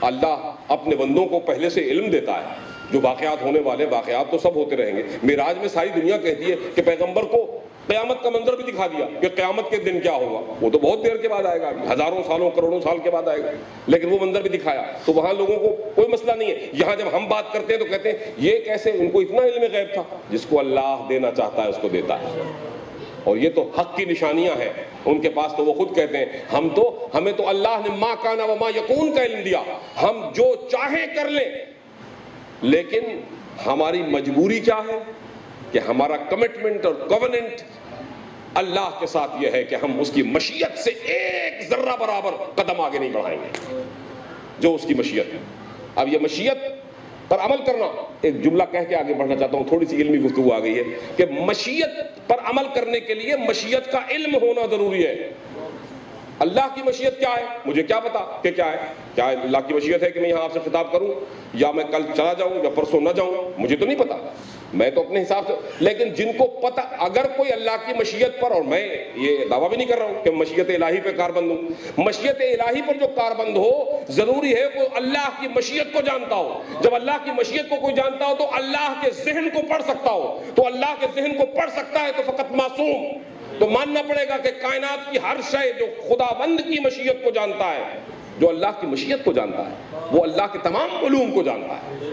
اللہ اپنے بندوں کو پہلے سے علم دیتا ہے. جو واقعات ہونے والے، واقعات تو سب ہوتے رہیں گے. معراج میں ساری دنیا کہتی ہے کہ پیغمبر کو قیامت کا منظر بھی دکھا دیا کہ قیامت کے دن کیا ہوگا. وہ تو بہت دیر کے بعد آئے گا، ہزاروں سالوں کروڑوں سال کے بعد آئے گا، لیکن وہ منظر بھی دکھایا. تو وہاں لوگوں کو کوئی مسئلہ نہیں ہے. یہاں جب ہم بات کرتے ہیں تو کہتے ہیں یہ کیسے؟ ان کو اتنا علم غیب تھا. جس کو اللہ دینا چاہتا ہے اس کو دیتا ہے. اور یہ تو حق کی نشانیاں ہیں ان کے پاس. تو وہ خود کہتے ہیں ہمیں تو اللہ نے ما کان و ما یکون کا علم دیا. ہم جو چاہیں کر لیں، لیکن ہماری مجبوری کیا ہے کہ ہمارا کمٹمنٹ اور کووننٹ اللہ کے ساتھ یہ ہے کہ ہم اس کی مشیت سے ایک ذرہ برابر قدم آگے نہیں بڑھائیں گے جو اس کی مشیت ہے. اب یہ مشیت پر عمل کرنا، ایک جملہ کہہ کے آگے بڑھنا چاہتا ہوں، تھوڑی سی علمی گفتگو آ گئی ہے کہ مشیت پر عمل کرنے کے لیے مشیت کا علم ہونا ضروری ہے. اللہ کی مشیت کیا ہے مجھے کیا پتا کہ کیا ہے؟ کیا اللہ کی مشیت ہے کہ میں یہاں آپ سے خطاب کروں یا میں کل چلا جاؤں یا پرسوں نہ جاؤں؟ مجھے تو نہیں پتا، میں تو اپنے حساب سے. لیکن جن کو پتا، اگر کوئی اللہ کی مشیت پر، اور میں یہ دعویٰ بھی نہیں کر رہا ہوں کہ مشیت الہی پہ کاربند ہوں، مشیت الہی پر جو کاربند ہو ضروری ہے کہ اللہ کی مشیت کو جانتا ہو. جب اللہ کی مشیت کو کوئی جانتا ہو تو اللہ کے ذہن کو پڑھ سکتا ہو. تو اللہ کے ذہن کو پڑھ سکتا ہے تو فقط معصوم. تو ماننا پڑے گا کہ کائنات کی ہر شے جو خدا بند کی مشیت کو جانتا ہے، جو اللہ کی مشیت کو جانتا ہے، وہ اللہ کے تمام علوم کو جانتا ہے.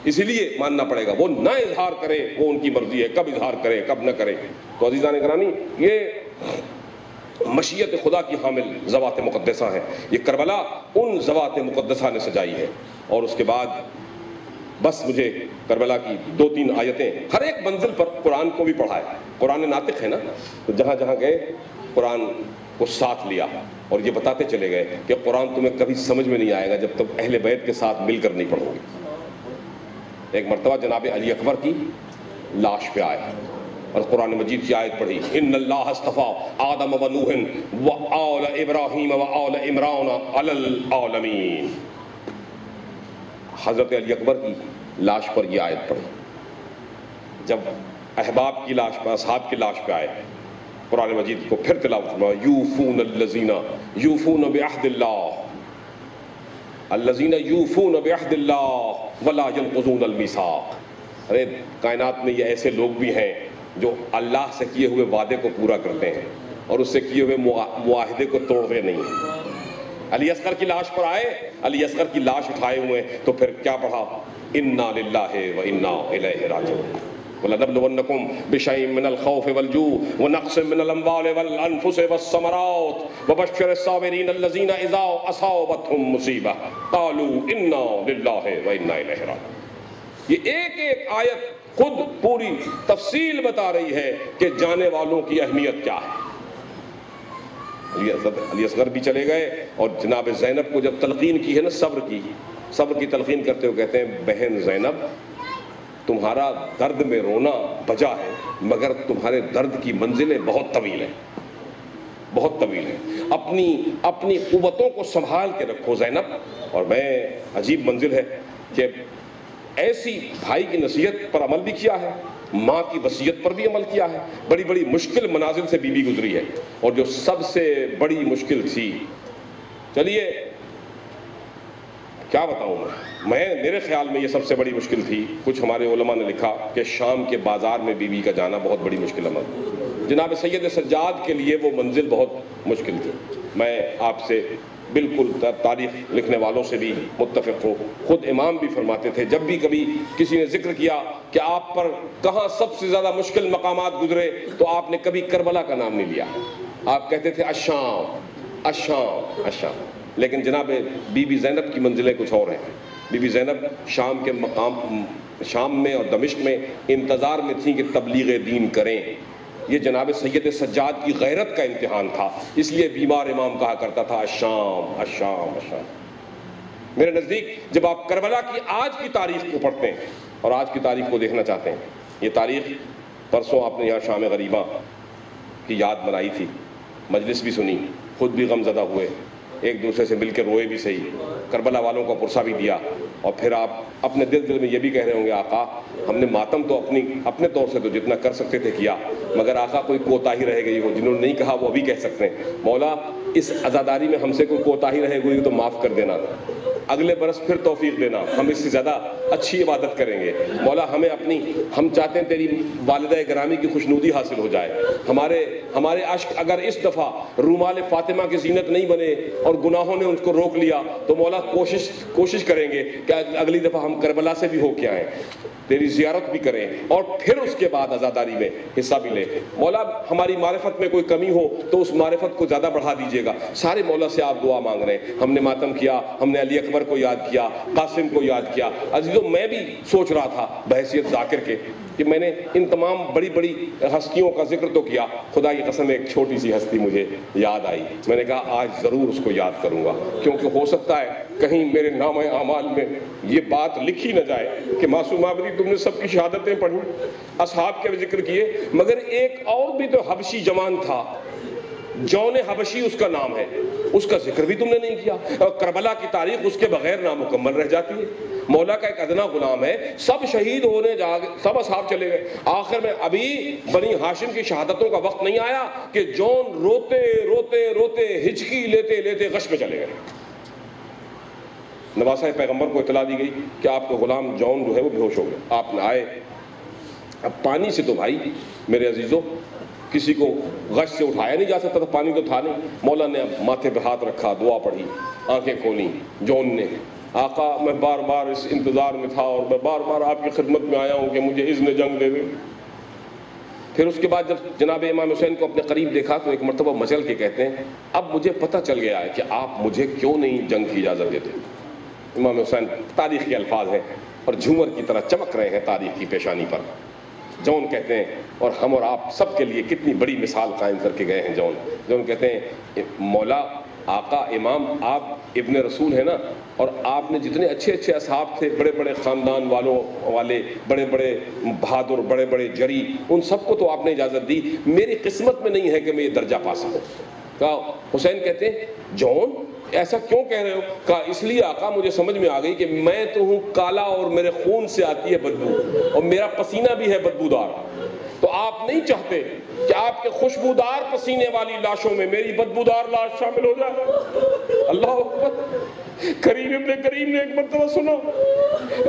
اسی لیے ماننا پڑے گا. وہ نہ اظہار کرے وہ ان کی مرضی ہے، کب اظہار کرے کب نہ کرے. تو عزیزان گرامی، یہ مشیت خدا کی حامل ذوات مقدسہ ہیں. یہ کربلا ان ذوات مقدسہ نے سجائی ہے. اور اس کے بعد بس مجھے کربلا کی 2-3 آیتیں، ہر ایک منزل پر قرآن کو بھی پڑھا ہے. قرآن ناطق ہے نا، تو جہاں جہاں گئے قرآن کو ساتھ لیا اور یہ بتاتے چلے گئے کہ قرآن تمہیں کبھی سمجھ میں نہیں آئے گا جب تک اہل بیت کے ساتھ مل کر نہیں پڑھو گے. ایک مرتبہ جناب علی اکبر کی لاش پہ آئے اور قرآن مجید کی آیت پڑھی، ان اللہ اصطفیٰ آدم و نوح و آل ابراہیم و آل عمران علی العالمین. حضرت علی اکبر کی لاش پر یہ آیت پڑھی. جب احباب کی لاش پر، اصحاب کی لاش پہ آئے، قرآن مجید کو پھر تلاوت فرمایا، یوفون الذین یوفون بعہد اللہ الذین یوفون بعہد اللہ ولا ینقضون المیثاق. ارے کائنات میں یہ ایسے لوگ بھی ہیں جو اللہ سے کیے ہوئے وعدے کو پورا کرتے ہیں اور اس سے کیے ہوئے معاہدے کو توڑتے نہیں ہیں. علی اصغر کی لاش پر آئے، علی اصغر کی لاش اٹھائے ہوئے، تو پھر کیا پڑھا؟ انا للہ و انا الیہ راجعون. وَلَنَبْلُوَنَّكُمْ بِشَيْءٍ مِّنَ الْخَوْفِ وَالْجُوعِ وَنَقْصٍ مِّنَ الْأَمْوَالِ وَالْأَنفُسِ وَالثَّمَرَاتِ وَبَشِّرِ الصَّابِرِينَ الَّذِينَ إِذَا أَصَابَتْهُمْ مُصِيبَةٌ قَالُوا إِنَّا لِلَّهِ وَإِنَّا إِلَيْهِ رَاجِعُونَ. یہ ایک ایک آیت خود پوری تفصیل بتا رہی ہے کہ جانے والوں کی اہمیت کیا ہے. علی اصغر بھی چلے گئے اور جناب زینب کو جب تلقین کی ہے نا صبر کی تلقین کرتے ہوئے کہتے ہیں، بہن زینب تمہارا درد میں رونا بجا ہے مگر تمہارے درد کی منزلیں بہت طویل ہیں، بہت طویل ہیں. اپنی قوتوں کو سنبھال کے رکھو زینب. اور میں عجیب منزل ہے کہ ایسی بھائی کی نصیحت پر عمل بھی کیا ہے، ماں کی وصیت پر بھی عمل کیا ہے. بڑی بڑی مشکل منازل سے بیوی گزری ہے، اور جو سب سے بڑی مشکل تھی، چلیے کیا بتاؤں میرے خیال میں یہ سب سے بڑی مشکل تھی. کچھ ہمارے علماء نے لکھا کہ شام کے بازار میں بیوی کا جانا بہت بڑی مشکل عمل. جناب سید سجاد کے لیے وہ منزل بہت مشکل تھی. میں آپ سے بالکل تاریخ لکھنے والوں سے بھی متفق ہوں. خود امام بھی فرماتے تھے جب بھی کبھی کسی نے ذکر کیا کہ آپ پر کہاں سب سے زیادہ مشکل مقامات گزرے تو آپ نے کبھی کربلا کا نام نہیں لیا. آپ کہتے تھے الشام الشام الشام. لیکن جناب بی بی زینب کی منزلیں کچھ اور ہیں. بی بی زینب شام میں اور دمشق میں انتظار میں تھیں کہ تبلیغ دین کریں. یہ جناب سید سجاد کی غیرت کا امتحان تھا، اس لیے بیمار امام کہا کرتا تھا الشام الشام الشام۔ میرے نزدیک جب آپ کربلا کی آج کی تاریخ کو پڑھتے ہیں اور آج کی تاریخ کو دیکھنا چاہتے ہیں، یہ تاریخ پرسوں آپ نے یہاں شام غریبہ کی یاد بنائی تھی، مجلس بھی سنی، خود بھی غم زدہ ہوئے، ایک دوسرے سے مل کے روئے بھی صحیح، کربلا والوں کو پرسہ بھی دیا، اور پھر آپ اپنے دل میں یہ بھی کہہ رہے ہوں گے آقا ہم نے ماتم تو اپنے طور سے تو جتنا کر سکتے تھے کیا، مگر آقا کوئی کوتاہی رہ گئی ہو، جنہوں نے نہیں کہا وہ ابھی کہہ سکتے ہیں، مولا اس عزاداری میں ہم سے کوئی کوتاہی رہ گئی تو معاف کر دینا، اگلے برس پھر توفیق دینا، ہم اس سے زیادہ اچھی عبادت کریں گے، مولا ہم چاہتے ہیں تیری والدہ گرامی کی خوشنودی حاصل ہو جائے، ہمارے عشق اگر اس دفعہ رومال فاطمہ کی زینت نہیں بنے اور گناہوں نے ان کو روک لیا تو مولا کوشش کریں گے کہ اگلی دفعہ ہم کربلا سے بھی ہو کے آئیں، تیری زیارت بھی کریں اور پھر اس کے بعد عزاداری میں حصہ بھی لیں، مولا ہماری معرفت میں کوئی کمی ہو تو اس معرفت کو زیادہ بڑھا دیجیے گا، سارے مولا سے آپ دعا مانگ رہے ہیں، ہم نے ماتم کیا، ہم نے علی اکبر کو یاد کیا، قاسم کو یاد کیا، عزیزو میں بھی سوچ رہا تھا بحیثیت ذاکر کے کہ میں نے ان تمام بڑی بڑی ہستیوں کا ذکر تو کیا، خدا کی قسم ایک چھوٹی سی ہستی مجھے یاد آئی، میں نے کہا آج ضرور اس کو یاد کروں گا، کیونکہ ہو سکتا ہے کہیں میرے نامہ اعمال میں یہ بات لکھی نہ جائے کہ معصوم آبادی تم نے سب کی شہادتیں پڑھی، اصحاب کے ذکر کیے، مگر ایک اور بھی تو حبشی جوان تھا، جون حبشی اس کا نام ہے، اس کا ذکر بھی تم نے نہیں کیا، اور کربلا کی تاریخ اس کے بغیر نامکمل رہ جاتی ہے، مولا کا ایک ادنا غلام ہے، سب شہید ہونے سب اصحاب چلے گئے، آخر میں ابھی بنی ہاشم کی شہادتوں کا وقت نہیں آیا کہ جون روتے روتے روتے ہچکی لیتے لیتے غش میں چلے گئے، نواسہ پیغمبر کو اطلاع دی گئی کہ آپ کا غلام جون جو ہے وہ بے ہوش ہو گیا، آپ نے آئے، اب پانی سے تو بھائی میرے عزیزوں کسی کو غش سے اٹھایا نہیں جا سکتا تھا، پانی تو تھا نہیں، مولا نے ماتھے پہ ہاتھ رکھا، دعا پڑھی، آنکھیں کھولی، جون نے آقا میں بار بار اس انتظار میں تھا اور میں بار بار آپ کی خدمت میں آیا ہوں کہ مجھے اذن جنگ دے دیں، پھر اس کے بعد جب جناب امام حسین کو اپنے قریب دیکھا تو ایک مرتبہ مچل کے کہتے ہیں اب مجھے پتہ چل گیا ہے کہ آپ مجھے کیوں نہیں جنگ کی اجازت دیتے، امام حسین تاریخ کے الفاظ ہیں اور جھومر کی طرح چمک رہے ہیں تاریخ کی پیشانی پر، جون کہتے ہیں اور ہم اور آپ سب کے لیے کتنی بڑی مثال قائم کر کے گئے ہیں جون کہتے ہیں مولا آقا امام آپ ابن رسول ہیں نا، اور آپ نے جتنے اچھے اچھے اصحاب تھے، بڑے بڑے خاندان والے بڑے بڑے بہادر بڑے بڑے جری، ان سب کو تو آپ نے اجازت دی، میری قسمت میں نہیں ہے کہ میں یہ درجہ پا سکوں، کہا حسین کہتے ہیں جون ایسا کیوں کہہ رہے ہو، کہا اس لیے آقا مجھے سمجھ میں آ گئی کہ میں تو ہوں کالا اور میرے خون سے آتی ہے بدبو اور میرا پسینہ بھی ہے بدبودار، تو آپ نہیں چاہتے کہ آپ کے خوشبودار پسینے والی لاشوں میں میری بدبودار لاش شامل ہو جائے، اللہ اکبر، کریم ابن کریم نے ایک مرتبہ سنا،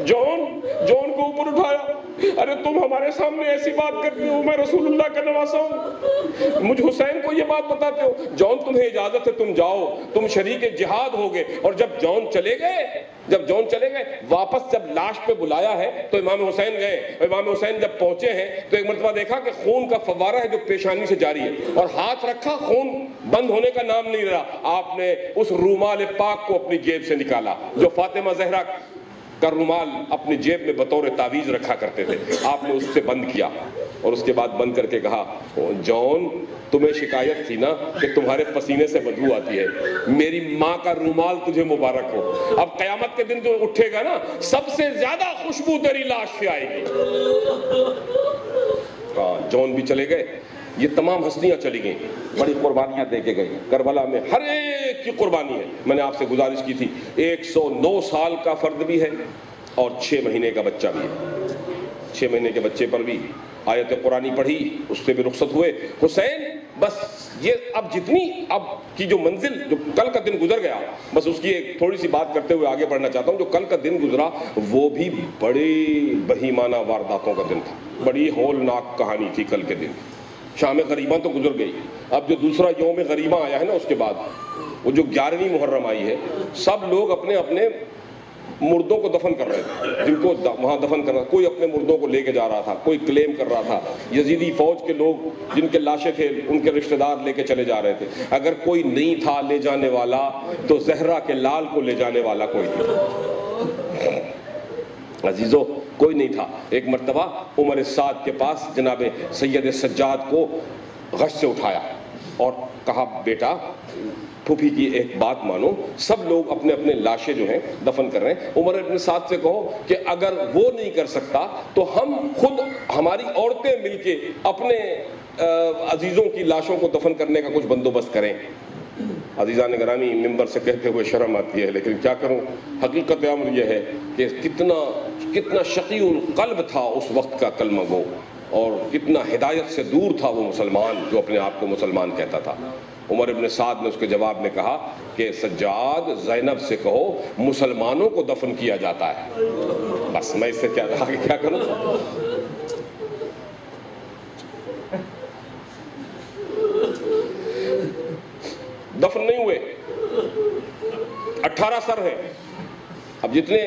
جون کو اوپر اٹھایا، ارے تم ہمارے سامنے ایسی بات کرتے ہو، میں رسول اللہ کا نواسہ ہوں، مجھ حسین کو یہ بات بتاتے ہو، جون تمہیں اجازت ہے تم جاؤ، تم شریک جہاد ہوگے، اور جب جون چلے گئے واپس جب لاش پہ بلایا ہے تو امام حسین گئے، امام حسین جب پہنچے ہیں تو ایک مرتبہ دیکھا کہ خون کا فوارہ ہے جو پیشانی سے جاری ہے، اور ہاتھ رکھا، خون بند ہونے کا نام نہیں رہا، آپ نے اس رومال پاک کو اپنی جیب سے نکالا جو فاطمہ زہرا کا رومال اپنی جیب میں بطور تعویذ رکھا کرتے تھے، آپ نے اس سے بند کیا اور اس کے بعد بند کر کے کہا جون تمہیں شکایت تھی نا کہ تمہارے پسینے سے بدبو آتی ہے، میری ماں کا رومال تجھے مبارک ہو، اب قیامت کے دن جو اٹھے گا نا سب سے زیادہ خوشبو تیری لاش سے آئے گی، جون بھی چلے گئے، یہ تمام ہستیاں چلی گئیں، بڑی قربانیاں دے کے گئی، کربلا میں ہر ایک کی قربانی ہے، میں نے آپ سے گزارش کی تھی 109 سال کا فرد بھی ہے اور 6 مہینے کا بچہ بھی ہے، 6 مہینے کے بچے پر بھی آیت قرآنی پڑھی، اس سے بھی رخصت ہوئے، حسین بس یہ اب کی جو منزل جو کل کا دن گزر گیا، بس اس کی ایک تھوڑی سی بات کرتے ہوئے آگے بڑھنا چاہتا ہوں، جو کل کا دن گزرا وہ بھی بڑی بہیمانہ وارداتوں کا دن تھا، بڑی ہولناک کہانی تھی کل کے دن، شام غریبہ تو گزر گئی، اب جو دوسرا یوم غریبہ آیا ہے نا اس کے بعد وہ جو 11ویں محرم آئی ہے، سب لوگ اپنے اپنے مردوں کو دفن کر رہے تھے، جن کو وہاں دفن کر رہا، کوئی اپنے مردوں کو لے کے جا رہا تھا، کوئی کلیم کر رہا تھا، یزیدی فوج کے لوگ جن کے لاشیں تھے ان کے رشتہ دار لے کے چلے جا رہے تھے، اگر کوئی نہیں تھا لے جانے والا تو زہرا کے لال کو لے جانے والا کوئی نہیں۔ عزیزو کوئی نہیں تھا. ایک مرتبہ عمر سعد کے پاس جناب سید سجاد کو غش سے اٹھایا اور کہا بیٹا پھوپھی کی ایک بات مانو, سب لوگ اپنے اپنے لاشیں جو ہیں دفن کر رہے ہیں, عمر ابن سعد سے کہو کہ اگر وہ نہیں کر سکتا تو ہم خود, ہماری عورتیں مل کے اپنے عزیزوں کی لاشوں کو دفن کرنے کا کچھ بندوبست کریں. عزیزان گرامی, ممبر سے کہتے ہوئے شرم آتی ہے, لیکن کیا کروں, حقیقت امر یہ ہے کہ کتنا شقی القلب تھا اس وقت کا کلمہ گو, اور کتنا ہدایت سے دور تھا وہ مسلمان جو اپنے آپ کو مسلمان کہتا تھا. عمر ابن سعد نے اس کے جواب میں کہا کہ سجاد زینب سے کہو مسلمانوں کو دفن کیا جاتا ہے. بس میں اس سے آگے کیا کروں. دفن نہیں ہوئے, 18 سر ہیں. اب جتنے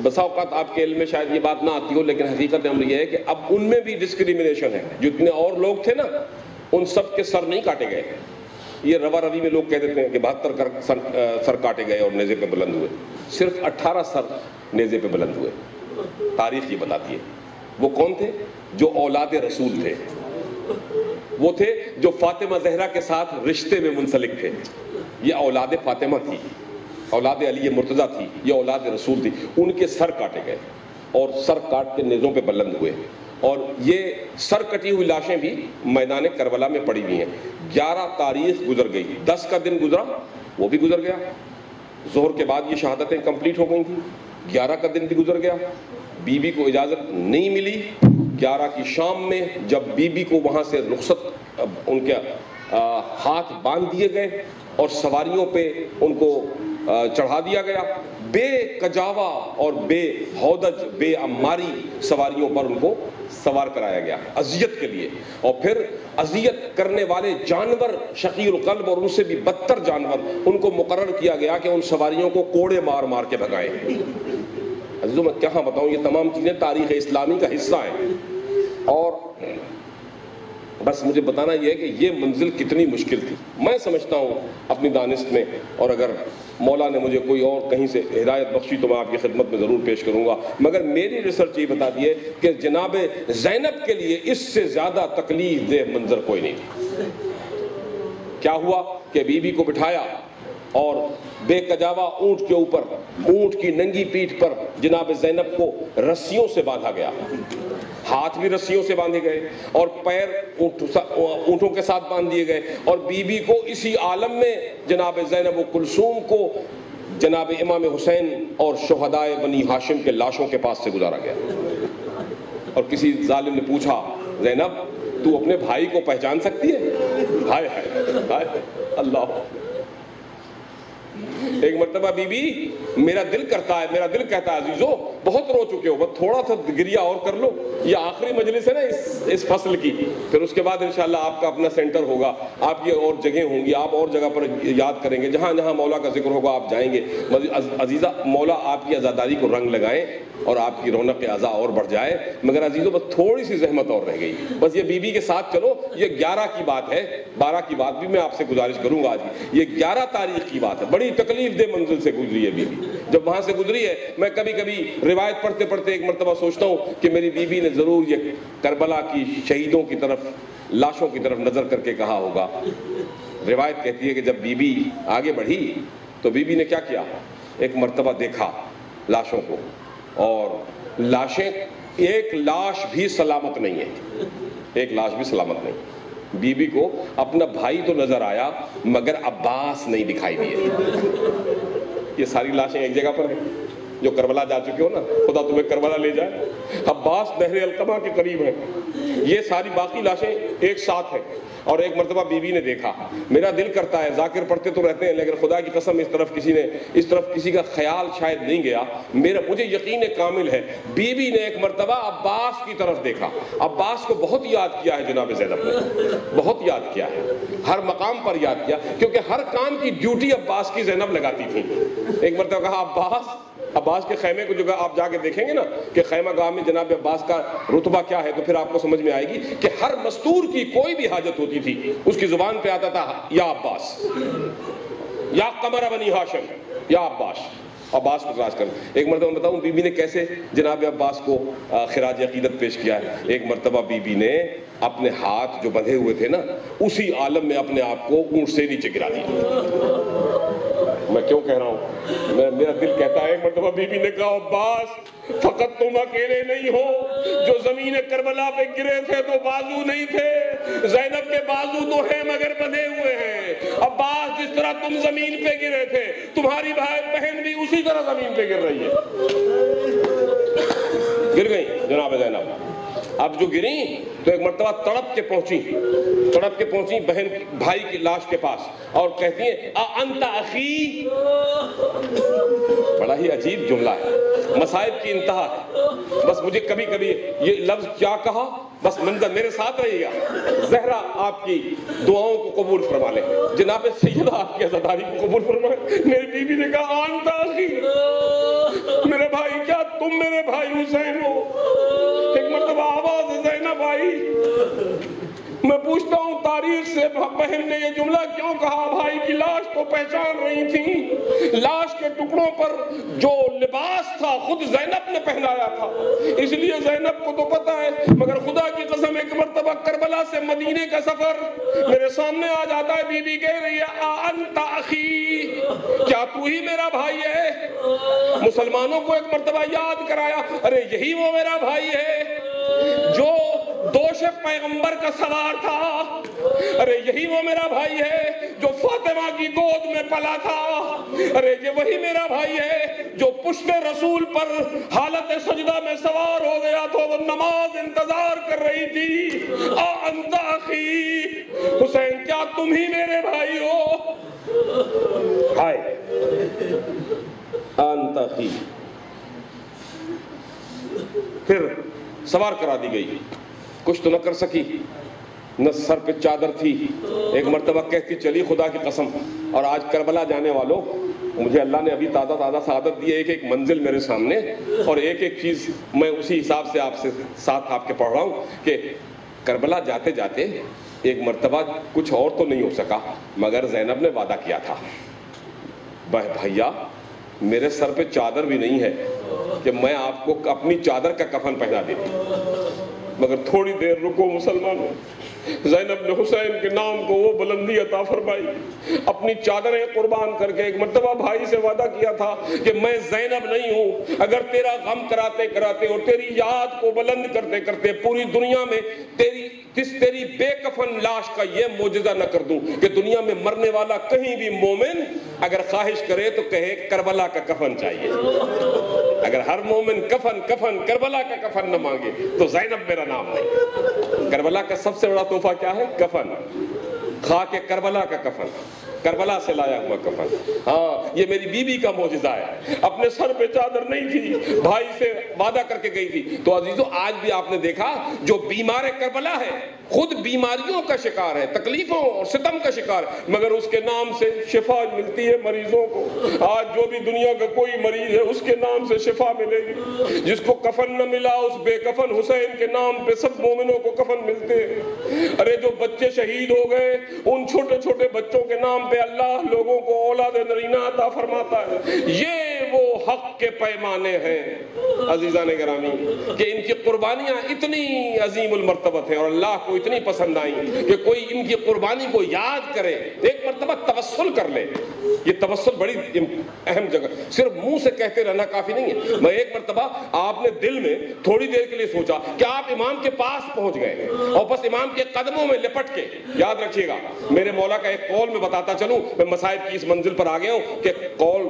بسا اوقات آپ کے علم میں شاید یہ بات نہ آتی ہو, لیکن حقیقت امر یہ ہے کہ اب ان میں بھی ڈسکریمنیشن ہے. جتنے اور لوگ تھے نا ان سب کے سر نہیں کاٹے گئے. یہ روا روی میں لوگ کہہ دیتے ہیں کہ 72 سر کاٹے گئے اور نیزے پہ بلند ہوئے. صرف 18 سر نیزے پہ بلند ہوئے. تاریخ یہ بتاتی ہے. وہ کون تھے؟ جو اولاد رسول تھے. وہ تھے جو فاطمہ زہرا کے ساتھ رشتے میں منسلک تھے. یہ اولاد فاطمہ تھی, اولاد علی مرتضیٰ تھی, یہ اولاد رسول تھی. ان کے سر کاٹے گئے اور سر کاٹ کے نیزوں پہ بلند ہوئے. اور یہ سر کٹی ہوئی لاشیں بھی میدان کربلا میں پڑی ہوئی ہیں. 11 تاریخ گزر گئی, 10 کا دن گزرا وہ بھی گزر گیا. ظہر کے بعد یہ شہادتیں کمپلیٹ ہو گئی تھیں. 11 کا دن بھی گزر گیا. بی بی کو اجازت نہیں ملی. 11 کی شام میں جب بی بی کو وہاں سے رخصت, ان کے ہاتھ باندھ دیے گئے اور سواریوں پہ ان کو چڑھا دیا گیا, بے کجاوا اور بے ہودج, بے عماری سواریوں پر ان کو سوار کرایا گیا اذیت کے لیے. اور پھر اذیت کرنے والے جانور, شقی القلب اور ان سے بھی بدتر جانور, ان کو مقرر کیا گیا کہ ان سواریوں کو کوڑے مار مار کے بھگائیں. عزیزوں میں کہاں بتاؤں, یہ تمام چیزیں تاریخ اسلامی کا حصہ ہیں. اور بس مجھے بتانا یہ ہے کہ یہ منزل کتنی مشکل تھی. میں سمجھتا ہوں اپنی دانست میں, اور اگر مولا نے مجھے کوئی اور کہیں سے ہدایت بخشی تو میں آپ کی خدمت میں ضرور پیش کروں گا, مگر میری ریسرچ یہ بتاتی ہے کہ جناب زینب کے لیے اس سے زیادہ تکلیف دہ منظر کوئی نہیں تھا. کیا ہوا کہ بی بی کو بٹھایا اور بے کجاوا اونٹ کے اوپر, اونٹ کی ننگی پیٹھ پر جناب زینب کو رسیوں سے باندھا گیا. ہاتھ بھی رسیوں سے باندھے گئے اور پیر اونٹوں کے ساتھ باندھ دیے گئے, اور بی بی کو اسی عالم میں جناب زینب و کلثوم کو جناب امام حسین اور شہدائے بنی ہاشم کے لاشوں کے پاس سے گزارا گیا. اور کسی ظالم نے پوچھا, زینب تو اپنے بھائی کو پہچان سکتی ہے؟ ہائے ہائے ہائے اللہ. ایک مرتبہ بی بی, میرا دل کرتا ہے, میرا دل کہتا ہے عزیزو بہت رو چکے ہو, بس تھوڑا سا گریہ اور کر لو. یہ آخری مجلس ہے نا اس فصل کی, پھر اس کے بعد انشاءاللہ آپ کا اپنا سینٹر ہوگا, آپ کی اور جگہیں ہوں گی, آپ اور جگہ پر یاد کریں گے, جہاں جہاں مولا کا ذکر ہوگا آپ جائیں گے. عزیزہ مولا آپ کی آزاداری کو رنگ لگائیں اور آپ کی رونق اعضاء اور بڑھ جائے. مگر عزیزو بس تھوڑی سی زحمت اور رہ گئی, بس یہ بی بی کے ساتھ چلو. یہ 11 کی بات ہے, 12 کی بات بھی میں آپ سے گزارش کروں گا آج. یہ 11 تاریخ کی بات ہے, بڑی تکلیف دہ منزل سے گزری ہے بی بی. جب وہاں سے گزری ہے, میں کبھی کبھی روایت پڑھتے پڑھتے ایک مرتبہ سوچتا ہوں کہ میری بی بی نے ضرور یہ کربلا کی شہیدوں کی طرف, لاشوں کی طرف نظر کر کے کہا ہوگا. روایت کہتی ہے کہ جب بی بی آگے بڑھی تو بی بی نے کیا کیا, ایک مرتبہ دیکھا لاشوں کو, اور لاشیں, ایک لاش بھی سلامت نہیں ہے, ایک لاش بھی سلامت نہیں. بی بی کو اپنا بھائی تو نظر آیا مگر عباس نہیں دکھائی دیے. یہ ساری لاشیں ایک جگہ پر ہیں جو کربلا جا چکے ہو نا, خدا تمہیں کربلا لے جائے. عباس نہر القمہ کے قریب ہیں. یہ ساری باقی لاشیں ایک ساتھ ہیں. اور ایک مرتبہ بی بی نے دیکھا, میرا دل کرتا ہے, ذاکر پڑھتے تو رہتے ہیں لیکن خدا کی قسم اس طرف کسی کا خیال شاید نہیں گیا. مجھے یقین کامل ہے بی بی نے ایک مرتبہ عباس کی طرف دیکھا. عباس کو بہت یاد کیا ہے جناب زینب نے, بہت یاد کیا ہے, ہر مقام پر یاد کیا, کیونکہ ہر کام کی ڈیوٹی عباس کی زینب لگاتی تھی. ایک مرتبہ کہا عباس کے خیمے کو جو آپ جا کے دیکھیں گے نا کہ خیمہ گاہ میں جناب عباس کا رتبہ کیا ہے, تو پھر آپ کو سمجھ میں آئے گی کہ ہر مستور کی کوئی بھی حاجت ہوتی تھی اس کی زبان پہ آتا تھا یا عباس, یا قمر بنی ہاشم, یا عباس. عباس کو تلاش کرنا. ایک مرتبہ بتاؤں بی بی نے کیسے جناب عباس کو خراج عقیدت پیش کیا ہے. ایک مرتبہ بی بی نے اپنے ہاتھ جو بندھے ہوئے تھے نا اسی عالم میں اپنے آپ کو اونٹ سے نیچے گرا دیا. میں کیوں کہہ رہا ہوں, میرا دل کہتا ہے. ایک مرتبہ بی بی نے کہا عباس فقط تم اکیلے نہیں ہو, جو زمین کربلا پہ گرے تھے تو بازو نہیں تھے, زینب کے بازو تو ہیں مگر بندھے ہوئے ہیں. عباس جس طرح تم زمین پہ گرے تھے تمہاری بھائی بہن بھی اسی طرح زمین پہ گر رہی ہے. گر گئی جناب زینب. اب جو گریں تو ایک مرتبہ تڑپ کے پہنچی بہن بھائی کی لاش کے پاس اور کہتی ہیں انت اخی. بڑا ہی عجیب جملہ ہے, مصائب کی انتہا ہے. بس مجھے کبھی کبھی یہ لفظ کیا کہا, بس منظر میرے ساتھ رہے گا. زہرا آپ کی دعاؤں کو قبول فرما لے, جناب سیدہ آپ کی عزاداری کو قبول فرما لے. میری بیوی نے کہا انت اخی, میرے بھائی, کیا تم میرے بھائی حسین ہو؟ ایک مرتبہ آواز زینب آئی. میں پوچھتا ہوں تاریخ سے بہن نے یہ جملہ کیوں کہا؟ بھائی کی لاش تو پہچان رہی تھی, لاش کے ٹکڑوں پر جو لباس تھا خود زینب نے پہنایا تھا, اس لیے زینب کو تو پتا ہے. مگر خدا کی قسم ایک مرتبہ کربلا سے مدینے کا سفر میرے سامنے آ جاتا ہے. بی بی کہہ رہی ہے انت اخی, کیا تو ہی میرا بھائی ہے؟ مسلمانوں کو ایک مرتبہ یاد کرایا, ارے یہی وہ میرا بھائی ہے جو دوش پیغمبر کا سوار تھا, ارے یہی وہ میرا بھائی ہے جو فاطمہ کی گود میں پلا تھا, ارے یہ وہی میرا بھائی ہے جو پشت رسول پر حالت سجدہ میں سوار ہو گیا تو وہ نماز انتظار کر رہی تھی. انت اخی, حسین کیا تم ہی میرے بھائی ہو؟ ہائے انت اخی. پھر سوار کرا دی گئی, کچھ تو نہ کر سکی, نہ سر پہ چادر تھی. ایک مرتبہ کہتی چلی خدا کی قسم, اور آج کربلا جانے والوں مجھے اللہ نے ابھی تازہ سعادت دی ہے, ایک منزل میرے سامنے, اور ایک چیز میں اسی حساب سے آپ سے ساتھ آپ کے پڑھ رہا ہوں کہ کربلا جاتے جاتے ایک مرتبہ کچھ اور تو نہیں ہو سکا, مگر زینب نے وعدہ کیا تھا بھیا میرے سر پہ چادر بھی نہیں ہے کہ میں آپ کو اپنی چادر کا کفن پہنا دیتی, مگر تھوڑی دیر رکو مسلمانوں. زینب نے حسین کے نام کو وہ بلندی عطا فرمائی, اپنی چادریں قربان کر کے. ایک مرتبہ بھائی سے وعدہ کیا تھا کہ میں زینب نہیں ہوں, اگر تیرا غم کراتے کراتے اور تیری یاد کو بلند کرتے کرتے پوری دنیا میں تیری بے کفن لاش کا یہ معجزہ نہ کر دوں کہ دنیا میں مرنے والا کہیں بھی مومن اگر خواہش کرے تو کہے کربلا کا کفن چاہیے. اگر ہر مومن کفن کربلا کا کفن نہ مانگے تو زینب میرا نام نہیں. کربلا کا سب سے بڑا تحفہ کیا ہے؟ کفن. خاک کربلا کا کفن, کربلا سے لایا ہوا کفن. ہاں یہ میری بیوی کا معجزہ ہے. اپنے سر پہ چادر نہیں تھی, بھائی سے وعدہ کر کے گئی تھی. تو عزیزو آج بھی آپ نے دیکھا جو بیمار کربلا ہے خود بیماریوں کا شکار ہے, تکلیفوں اور ستم کا شکار, مگر اس کے نام سے شفا ملتی ہے مریضوں کو. آج جو بھی دنیا کا کوئی مریض ہے اس کے نام سے شفا ملے گی. جس کو کفن نہ ملا اس بے کفن حسین کے نام پہ سب مومنوں کو کفن ملتے ہیں. ارے جو بچے شہید ہو گئے ان چھوٹے چھوٹے بچوں کے نام پہ اللہ لوگوں کو اولاد نرینہ عطا فرماتا ہے. یہ وہ حق کے پیمانے ہیں عزیزان گرامی کہ ان کی قربانیاں اتنی عظیم المرتبت ہیں اور اللہ کو اتنی پسند آئیں کہ کوئی ان کی قربانی کو یاد کرے, ایک مرتبہ توسل کر لے. یہ توسل بڑی اہم جگہ, صرف منہ سے کہتے رہنا کافی نہیں ہے. میں ایک مرتبہ آپ نے دل میں تھوڑی دیر کے لیے سوچا کہ آپ امام کے پاس پہنچ گئے اور بس امام کے قدموں میں لپٹ کے, یاد رکھیے گا میرے مولا کا ایک قول میں بتاتا چلوں, میں مصائب کی اس منزل پر آ گیا ہوں کہ قول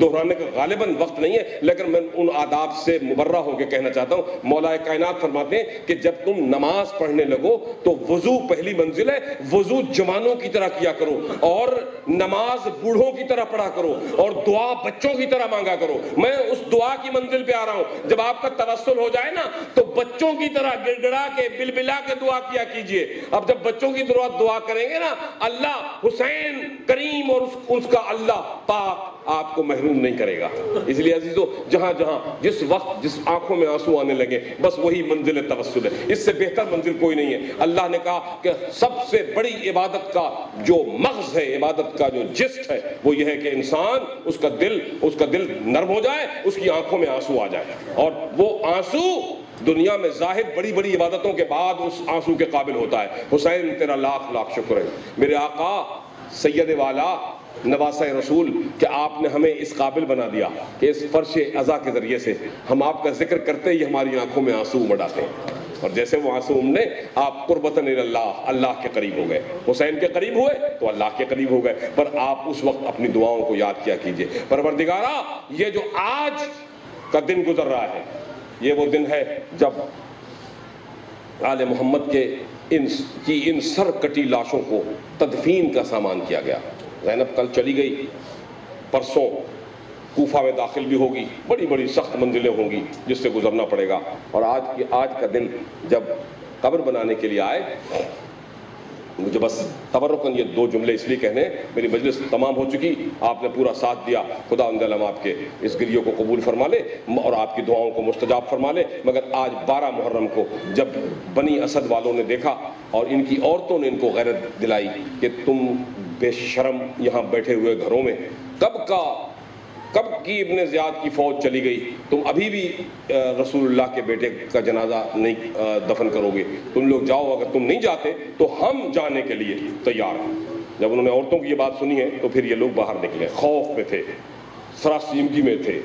دہرانے کا غالباً وقت نہیں ہے, لیکن میں ان آداب سے مبرہ ہو کے کہنا چاہتا ہوں. مولا کائنات فرماتے ہیں کہ جب تم نماز پڑھنے لگو تو وضو پہلی منزل ہے, وضو جوانوں کی طرح کیا کرو اور نماز بوڑھوں کی طرح پڑھا کرو اور دعا بچوں کی طرح مانگا کرو. میں اس دعا کی منزل پہ آ رہا ہوں. جب آپ کا توسل ہو جائے نا تو بچوں کی طرح گڑگڑا کے بلبلا کے دعا کیا کیجئے. اب جب بچوں کی دعا کریں گے نا, اللہ حسین کریم اور اس کا اللہ پاک آپ کو محروم نہیں کرے گا۔ اس لیے عزیزو، جہاں جہاں جس وقت جس آنکھوں میں آنسو آنے لگے، بس وہی منزل توسل ہے، اس سے بہتر منزل کوئی نہیں ہے۔ اللہ نے کہا کہ سب سے بڑی عبادت کا جو مغز ہے، عبادت کا جو جسٹ ہے، وہ یہ ہے کہ انسان اس کا دل نرم ہو جائے، اس کی آنکھوں میں آنسو آ جائے، اور وہ آنسو دنیا میں ظاہر بڑی بڑی عبادتوں کے بعد اس آنسو کے قابل ہوتا ہے۔ حسین تیرا لاکھ لاکھ شکر ہے میرے آقا سید والا نواسہ رسول، کہ آپ نے ہمیں اس قابل بنا دیا کہ اس فرش عزا کے ذریعے سے ہم آپ کا ذکر کرتے ہی ہماری آنکھوں میں آنسو امڑ آتے ہیں، اور جیسے وہ آنسو امڑے آپ قربتاً اللہ، اللہ کے قریب ہو گئے۔ حسین کے قریب ہوئے تو اللہ کے قریب ہو گئے، پر آپ اس وقت اپنی دعاؤں کو یاد کیا کیجئے۔ پروردگارا، یہ جو آج کا دن گزر رہا ہے، یہ وہ دن ہے جب آل محمد کے ان سر کٹی لاشوں کو تدفین کا سامان کیا گیا۔ زینب کل چلی گئی، پرسوں کوفہ میں داخل بھی ہوگی، بڑی بڑی سخت منزلیں ہوں گی جس سے گزرنا پڑے گا، اور آج کا دن جب قبر بنانے کے لیے آئے، مجھے بس تبرکاً یہ دو جملے اس لیے کہنے، میری مجلس تمام ہو چکی، آپ نے پورا ساتھ دیا، خدا اندلم آپ کے اس گریوں کو قبول فرما لے اور آپ کی دعاؤں کو مستجاب فرما لے۔ مگر آج 12 محرم کو جب بنی اسد والوں نے دیکھا اور ان کی عورتوں نے ان کو غیرت دلائی کہ تم بے شرم یہاں بیٹھے ہوئے گھروں میں کب کی ابن زیاد کی فوج چلی گئی، تم ابھی بھی رسول اللہ کے بیٹے کا جنازہ نہیں دفن کرو گے، تم لوگ جاؤ، اگر تم نہیں جاتے تو ہم جانے کے لیے تیار ہیں۔ جب انہوں نے عورتوں کی یہ بات سنی ہے تو پھر یہ لوگ باہر نکلے، خوف میں تھے، سراسیمگی میں تھے،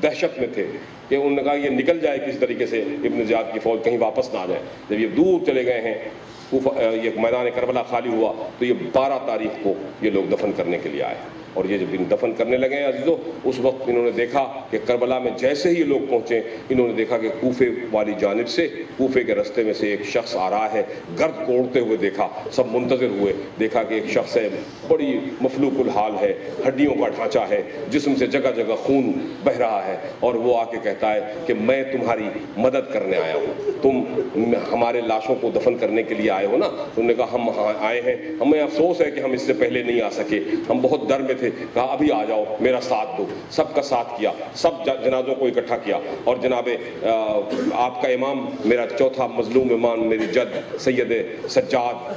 دہشت میں تھے کہ انہوں نے کہا یہ نکل جائے کس طریقے سے ابن زیاد کی فوج، کہیں واپس نہ آ جائے۔ جب یہ دور چلے گئے ہیں، یہ میدان کربلا خالی ہوا تو یہ 12 تاریخ کو یہ لوگ دفن کرنے کے لیے آئے، اور یہ جب دفن کرنے لگے ہیں عزیزو، اس وقت انہوں نے دیکھا کہ کربلا میں جیسے ہی یہ لوگ پہنچے، انہوں نے دیکھا کہ کوفے والی جانب سے، کوفے کے رستے میں سے ایک شخص آ رہا ہے، گرد کو اڑتے ہوئے دیکھا، سب منتظر ہوئے، دیکھا کہ ایک شخص ہے، بڑی مفلوق الحال ہے، ہڈیوں کا ڈھانچہ ہے، جسم سے جگہ جگہ خون بہ رہا ہے، اور وہ آ کے کہتا ہے کہ میں تمہاری مدد کرنے آیا ہوں، تم ہمارے لاشوں کو دفن کرنے کے لیے آئے ہو نا؟ انہوں نے کہا ہم آئے ہیں، ہمیں افسوس ہے کہ ہم اس سے پہلے نہیں آ سکے، ہم بہت ڈر میں تھے، کہا ابھی آ جاؤ، میرا ساتھ دو۔ سب کا ساتھ کیا، سب جنازوں کو اکٹھا کیا، اور جناب آپ کا امام، میرا چوتھا مظلوم امام، میری جد سید سجاد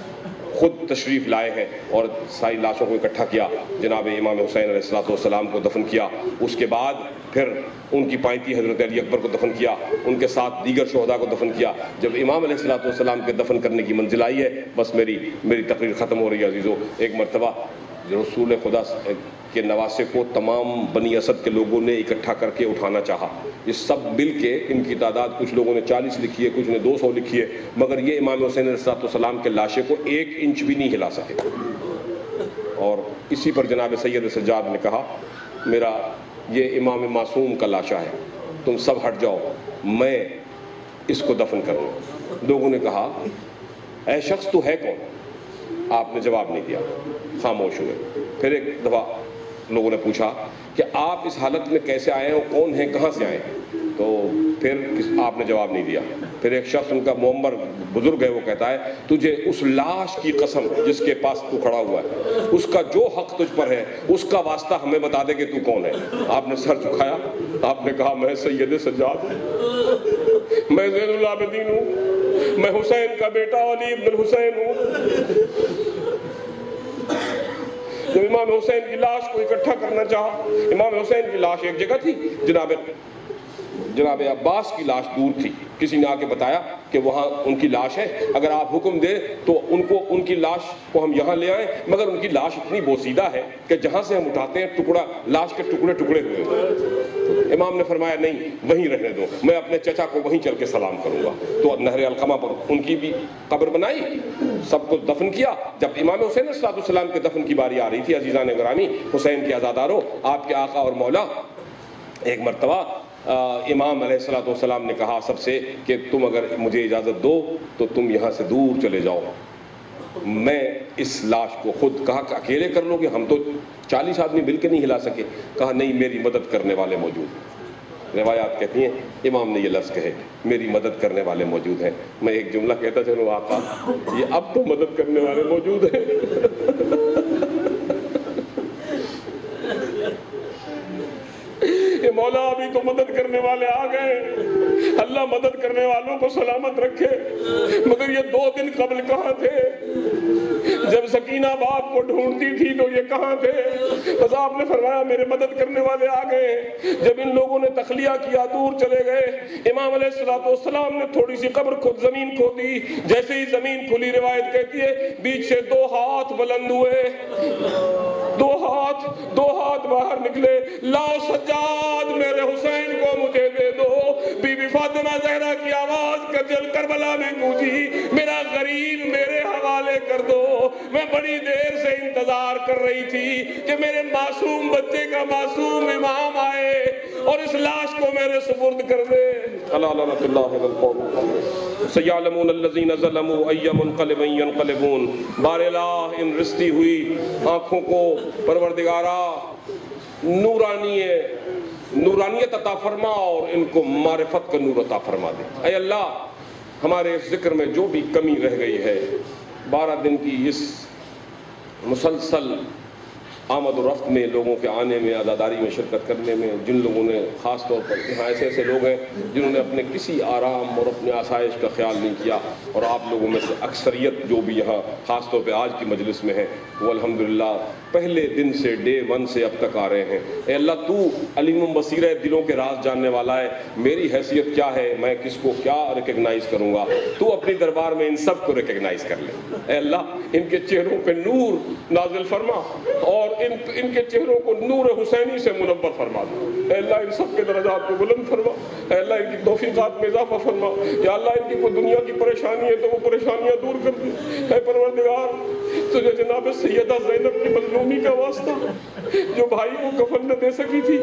خود تشریف لائے ہیں اور ساری لاشوں کو اکٹھا کیا، جناب امام حسین علیہ السلام کو دفن کیا، اس کے بعد پھر ان کی پائنتی حضرت علی اکبر کو دفن کیا، ان کے ساتھ دیگر شہداء کو دفن کیا۔ جب امام علیہ السلام کے دفن کرنے کی منزل آئی ہے، بس میری تقریر ختم ہو رہی ہے عزیزو۔ ایک مرتبہ رسول خدا کے نواسے کو تمام بنی اسد کے لوگوں نے اکٹھا کر کے اٹھانا چاہا، یہ سب مل کے، ان کی تعداد کچھ لوگوں نے 40 لکھی ہے، کچھ نے 200 لکھی ہے، مگر یہ امام حسین علیہ السلام کے لاشے کو 1 انچ بھی نہیں ہلا سکے۔ اور اسی پر جناب سید سجاد نے کہا میرا یہ امام معصوم کا لاشا ہے، تم سب ہٹ جاؤ، میں اس کو دفن کروں۔ لوگوں نے کہا اے شخص تو ہے کون؟ آپ نے جواب نہیں دیا، خاموش ہوئے۔ پھر ایک دفعہ لوگوں نے پوچھا کہ آپ اس حالت میں کیسے آئے ہو، کون ہیں، کہاں سے آئے ہیں؟ تو پھر آپ نے جواب نہیں دیا۔ پھر ایک شخص، ان کا معمر بزرگ ہے، وہ کہتا ہے تجھے اس لاش کی قسم جس کے پاس تو کھڑا ہوا ہے، اس کا جو حق تجھ پر ہے اس کا واسطہ ہمیں بتا دے کہ تو کون ہے۔ آپ نے سر جھکایا، آپ نے کہا میں سید سجاد ہوں، میں زین العابدین ہوں، میں حسین کا بیٹا علی ابن الحسین ہوں۔ جب امام حسین کی لاش کو اکٹھا کرنا چاہا، امام حسین کی لاش ایک جگہ تھی، جناب عباس کی لاش دور تھی، کسی نے آ کے بتایا کہ وہاں ان کی لاش ہے، اگر آپ حکم دیں تو ان کی لاش کو ہم یہاں لے آئیں، مگر ان کی لاش اتنی بوسیدہ ہے کہ جہاں سے ہم اٹھاتے ہیں لاش کے ٹکڑے ٹکڑے ہوئے۔ امام نے فرمایا نہیں، وہیں رہنے دو، میں اپنے چچا کو وہیں چل کے سلام کروں گا۔ تو نہر القمہ پر ان کی بھی قبر بنائی، سب کو دفن کیا۔ جب امام حسین علیہ السلام کے دفن کی باری آ رہی تھی، عزیزان گرامی، حسین کے عزادارو، آپ کے آقا اور مولا، ایک مرتبہ امام علیہ السلام نے کہا سب سے کہ تم اگر مجھے اجازت دو تو تم یہاں سے دور چلے جاؤ، میں اس لاش کو خود، کہا کہ اکیلے کر لو گے، ہم تو 40 آدمی مل کے نہیں ہلا سکے، کہا نہیں میری مدد کرنے والے موجود۔ روایات کہتی ہیں امام نے یہ لفظ کہے میری مدد کرنے والے موجود ہیں۔ میں ایک جملہ کہتا چلو آقا، یہ اب تو مدد کرنے والے موجود ہیں۔ یہ مولا ابھی تو مدد کرنے والے آ گئے، اللہ مدد کرنے والوں کو سلامت رکھے، مگر یہ 2 دن قبل کہاں تھے؟ جب سکینہ باپ کو ڈھونڈتی تھی تو یہ کہاں تھے؟ بس آپ نے فرمایا میرے مدد کرنے والے آ گئے۔ جب ان لوگوں نے تخلیہ کیا دور چلے گئے، امام علیہ السلام نے تھوڑی سی قبر کو زمین کھودی، جیسے ہی زمین کھلی روایت کہتی ہے بیچ سے 2 ہاتھ بلند ہوئے، 2 ہاتھ باہر نکلے، لاؤ سجاد میرے حسین کو مجھے دے دو۔ بی بی فاطمہ زہرا کی آواز کربلا میں گونجی، میرا غریب میرے حوالے کر دو، میں بڑی دیر سے انتظار کر رہی تھی کہ میرے معصوم بچے کا معصوم امام آئے اور اس لاش کو میرے سپرد کر دے۔ سیعلمون الذین ظلموا ای منقلب ینقلبون۔ بار الہ ان رستی ہوئی آنکھوں کو پروردگارا نورانیت عطا فرما اور ان کو معرفت کا نور عطا فرما دے۔ اے اللہ ہمارے اس ذکر میں جو بھی کمی رہ گئی ہے، 12 دن کی اس مسلسل آمد و رفت میں، لوگوں کے آنے میں، عزاداری میں شرکت کرنے میں، جن لوگوں نے خاص طور پر یہاں ایسے لوگ ہیں جنہوں نے اپنے کسی آرام اور اپنے آسائش کا خیال نہیں کیا، اور آپ لوگوں میں سے اکثریت جو بھی یہاں خاص طور پہ آج کی مجلس میں ہیں وہ الحمدللہ پہلے دن سے ڈے 1 سے اب تک آ رہے ہیں۔ اے اللہ تو علیم بصیر ہے، دلوں کے راز جاننے والا ہے، میری حیثیت کیا ہے، میں کس کو کیا ریکگنائز کروں گا، تو اپنی دربار میں ان سب کو ریکگنائز کر لے۔ اے اللہ ان کے چہروں پہ نور نازل فرما اور ان کے چہروں کو نور حسینی سے منور فرما دے۔ اے اللہ ان سب کے درجات کو بلند فرما، اے اللہ ان کی توفیقات میں اضافہ فرما، یا اللہ ان کی کوئی دنیا کی پریشانی ہے تو وہ پریشانیاں دور کر دے۔ اے پروردگار تجھے جناب سیدہ زینب کی مظلومی کا واسطہ، جو بھائی کو کفن نہ دے سکی تھی،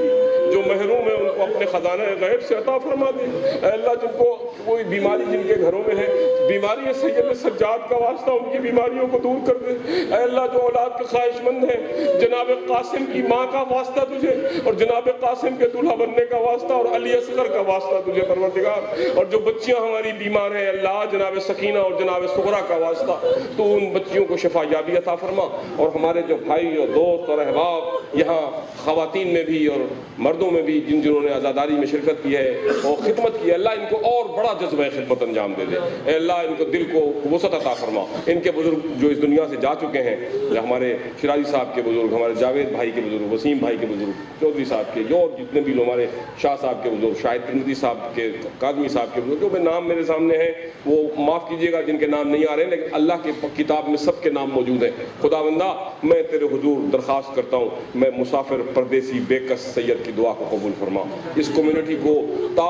جو محروم ہے ان کو اپنے خزانہ غیب سے عطا فرما دے۔ اے اللہ جن کو کوئی بیماری جن کے گھروں میں ہے، بیماری سید سجاد کا واسطہ ان کی بیماریوں کو دور کر دے۔ اے اللہ جو اولاد کے خواہش مند ہیں، جناب قاسم کی ماں کا واسطہ تجھے، اور جناب قاسم کے دلہا بننے کا واسطہ، اور علی اصغر کا واسطہ تجھے پروردگار، اور جو بچیاں ہماری بیمار ہیں اللہ جناب سکینہ اور جناب صغرا کا واسطہ، تو ان بچیوں کو شفا یابی عطا فرما، اور ہمارے جو بھائی اور دوست اور احباب یہاں خواتین میں بھی اور مردوں میں بھی جنہوں نے عزاداری میں شرکت کی ہے اور خدمت کی ہے، اللہ ان کو اور بڑا جذبہ خدمت انجام دے دے۔ اے اللہ ان کو دل کو وسعت عطا فرما۔ ان کے بزرگ جو اس دنیا سے جا چکے ہیں، ہمارے شرازی صاحب کے بزرگ، ہمارے جاوید بھائی کے بزرگ، وسیم بھائی کے بزرگ، چودھری صاحب کے، جو جتنے بھی لوگ ہمارے شاہ صاحب کے بزرگ، شاہد ترمذی صاحب کے، قادمی صاحب کے بزرگ، جو بھی نام میرے سامنے ہیں وہ معاف کیجیے گا جن کے نام نہیں آ رہے ہیں، لیکن اللہ کے کتاب میں سب کے نام موجود ہیں۔ خداوندہ میں تیرے حضور درخواست کرتا ہوں، میں مسافر پردیسی بے کس سید کی دعا کو قبول فرما، اس کمیونٹی کو تا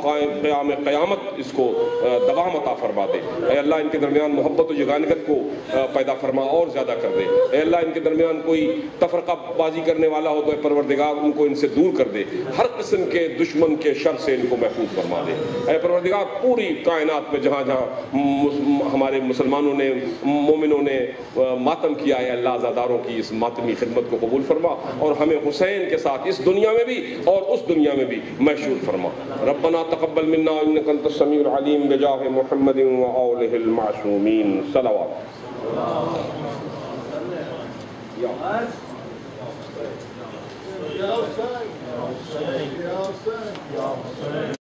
قیام قیامت اس کو دوام عطا فرما دے۔ اے اللہ ان کے درمیان محبت و یگانگت کو پیدا فرما اور زیادہ کر دے۔ اے اللہ ان کے درمیان کوئی تفرقہ بازی کرنے والا ہو تو اے پروردگار ان کو ان سے دور کر دے، ہر قسم کے دشمن کے شر سے ان کو محفوظ فرما دے۔ اے پروردگار پوری کائنات میں جہاں جہاں ہمارے مسلمانوں نے، مومنوں نے ماتم کیا ہے، اللہ عزاداروں کی اس ماتمی خدمت کو قبول فرما، اور ہمیں حسین کے ساتھ اس دنیا میں بھی اور اس دنیا میں بھی محشور فرما۔ ربنا تقبل منا انک انت السمیع العلیم بجاہ محمد وآلہ المعصومین صلوات۔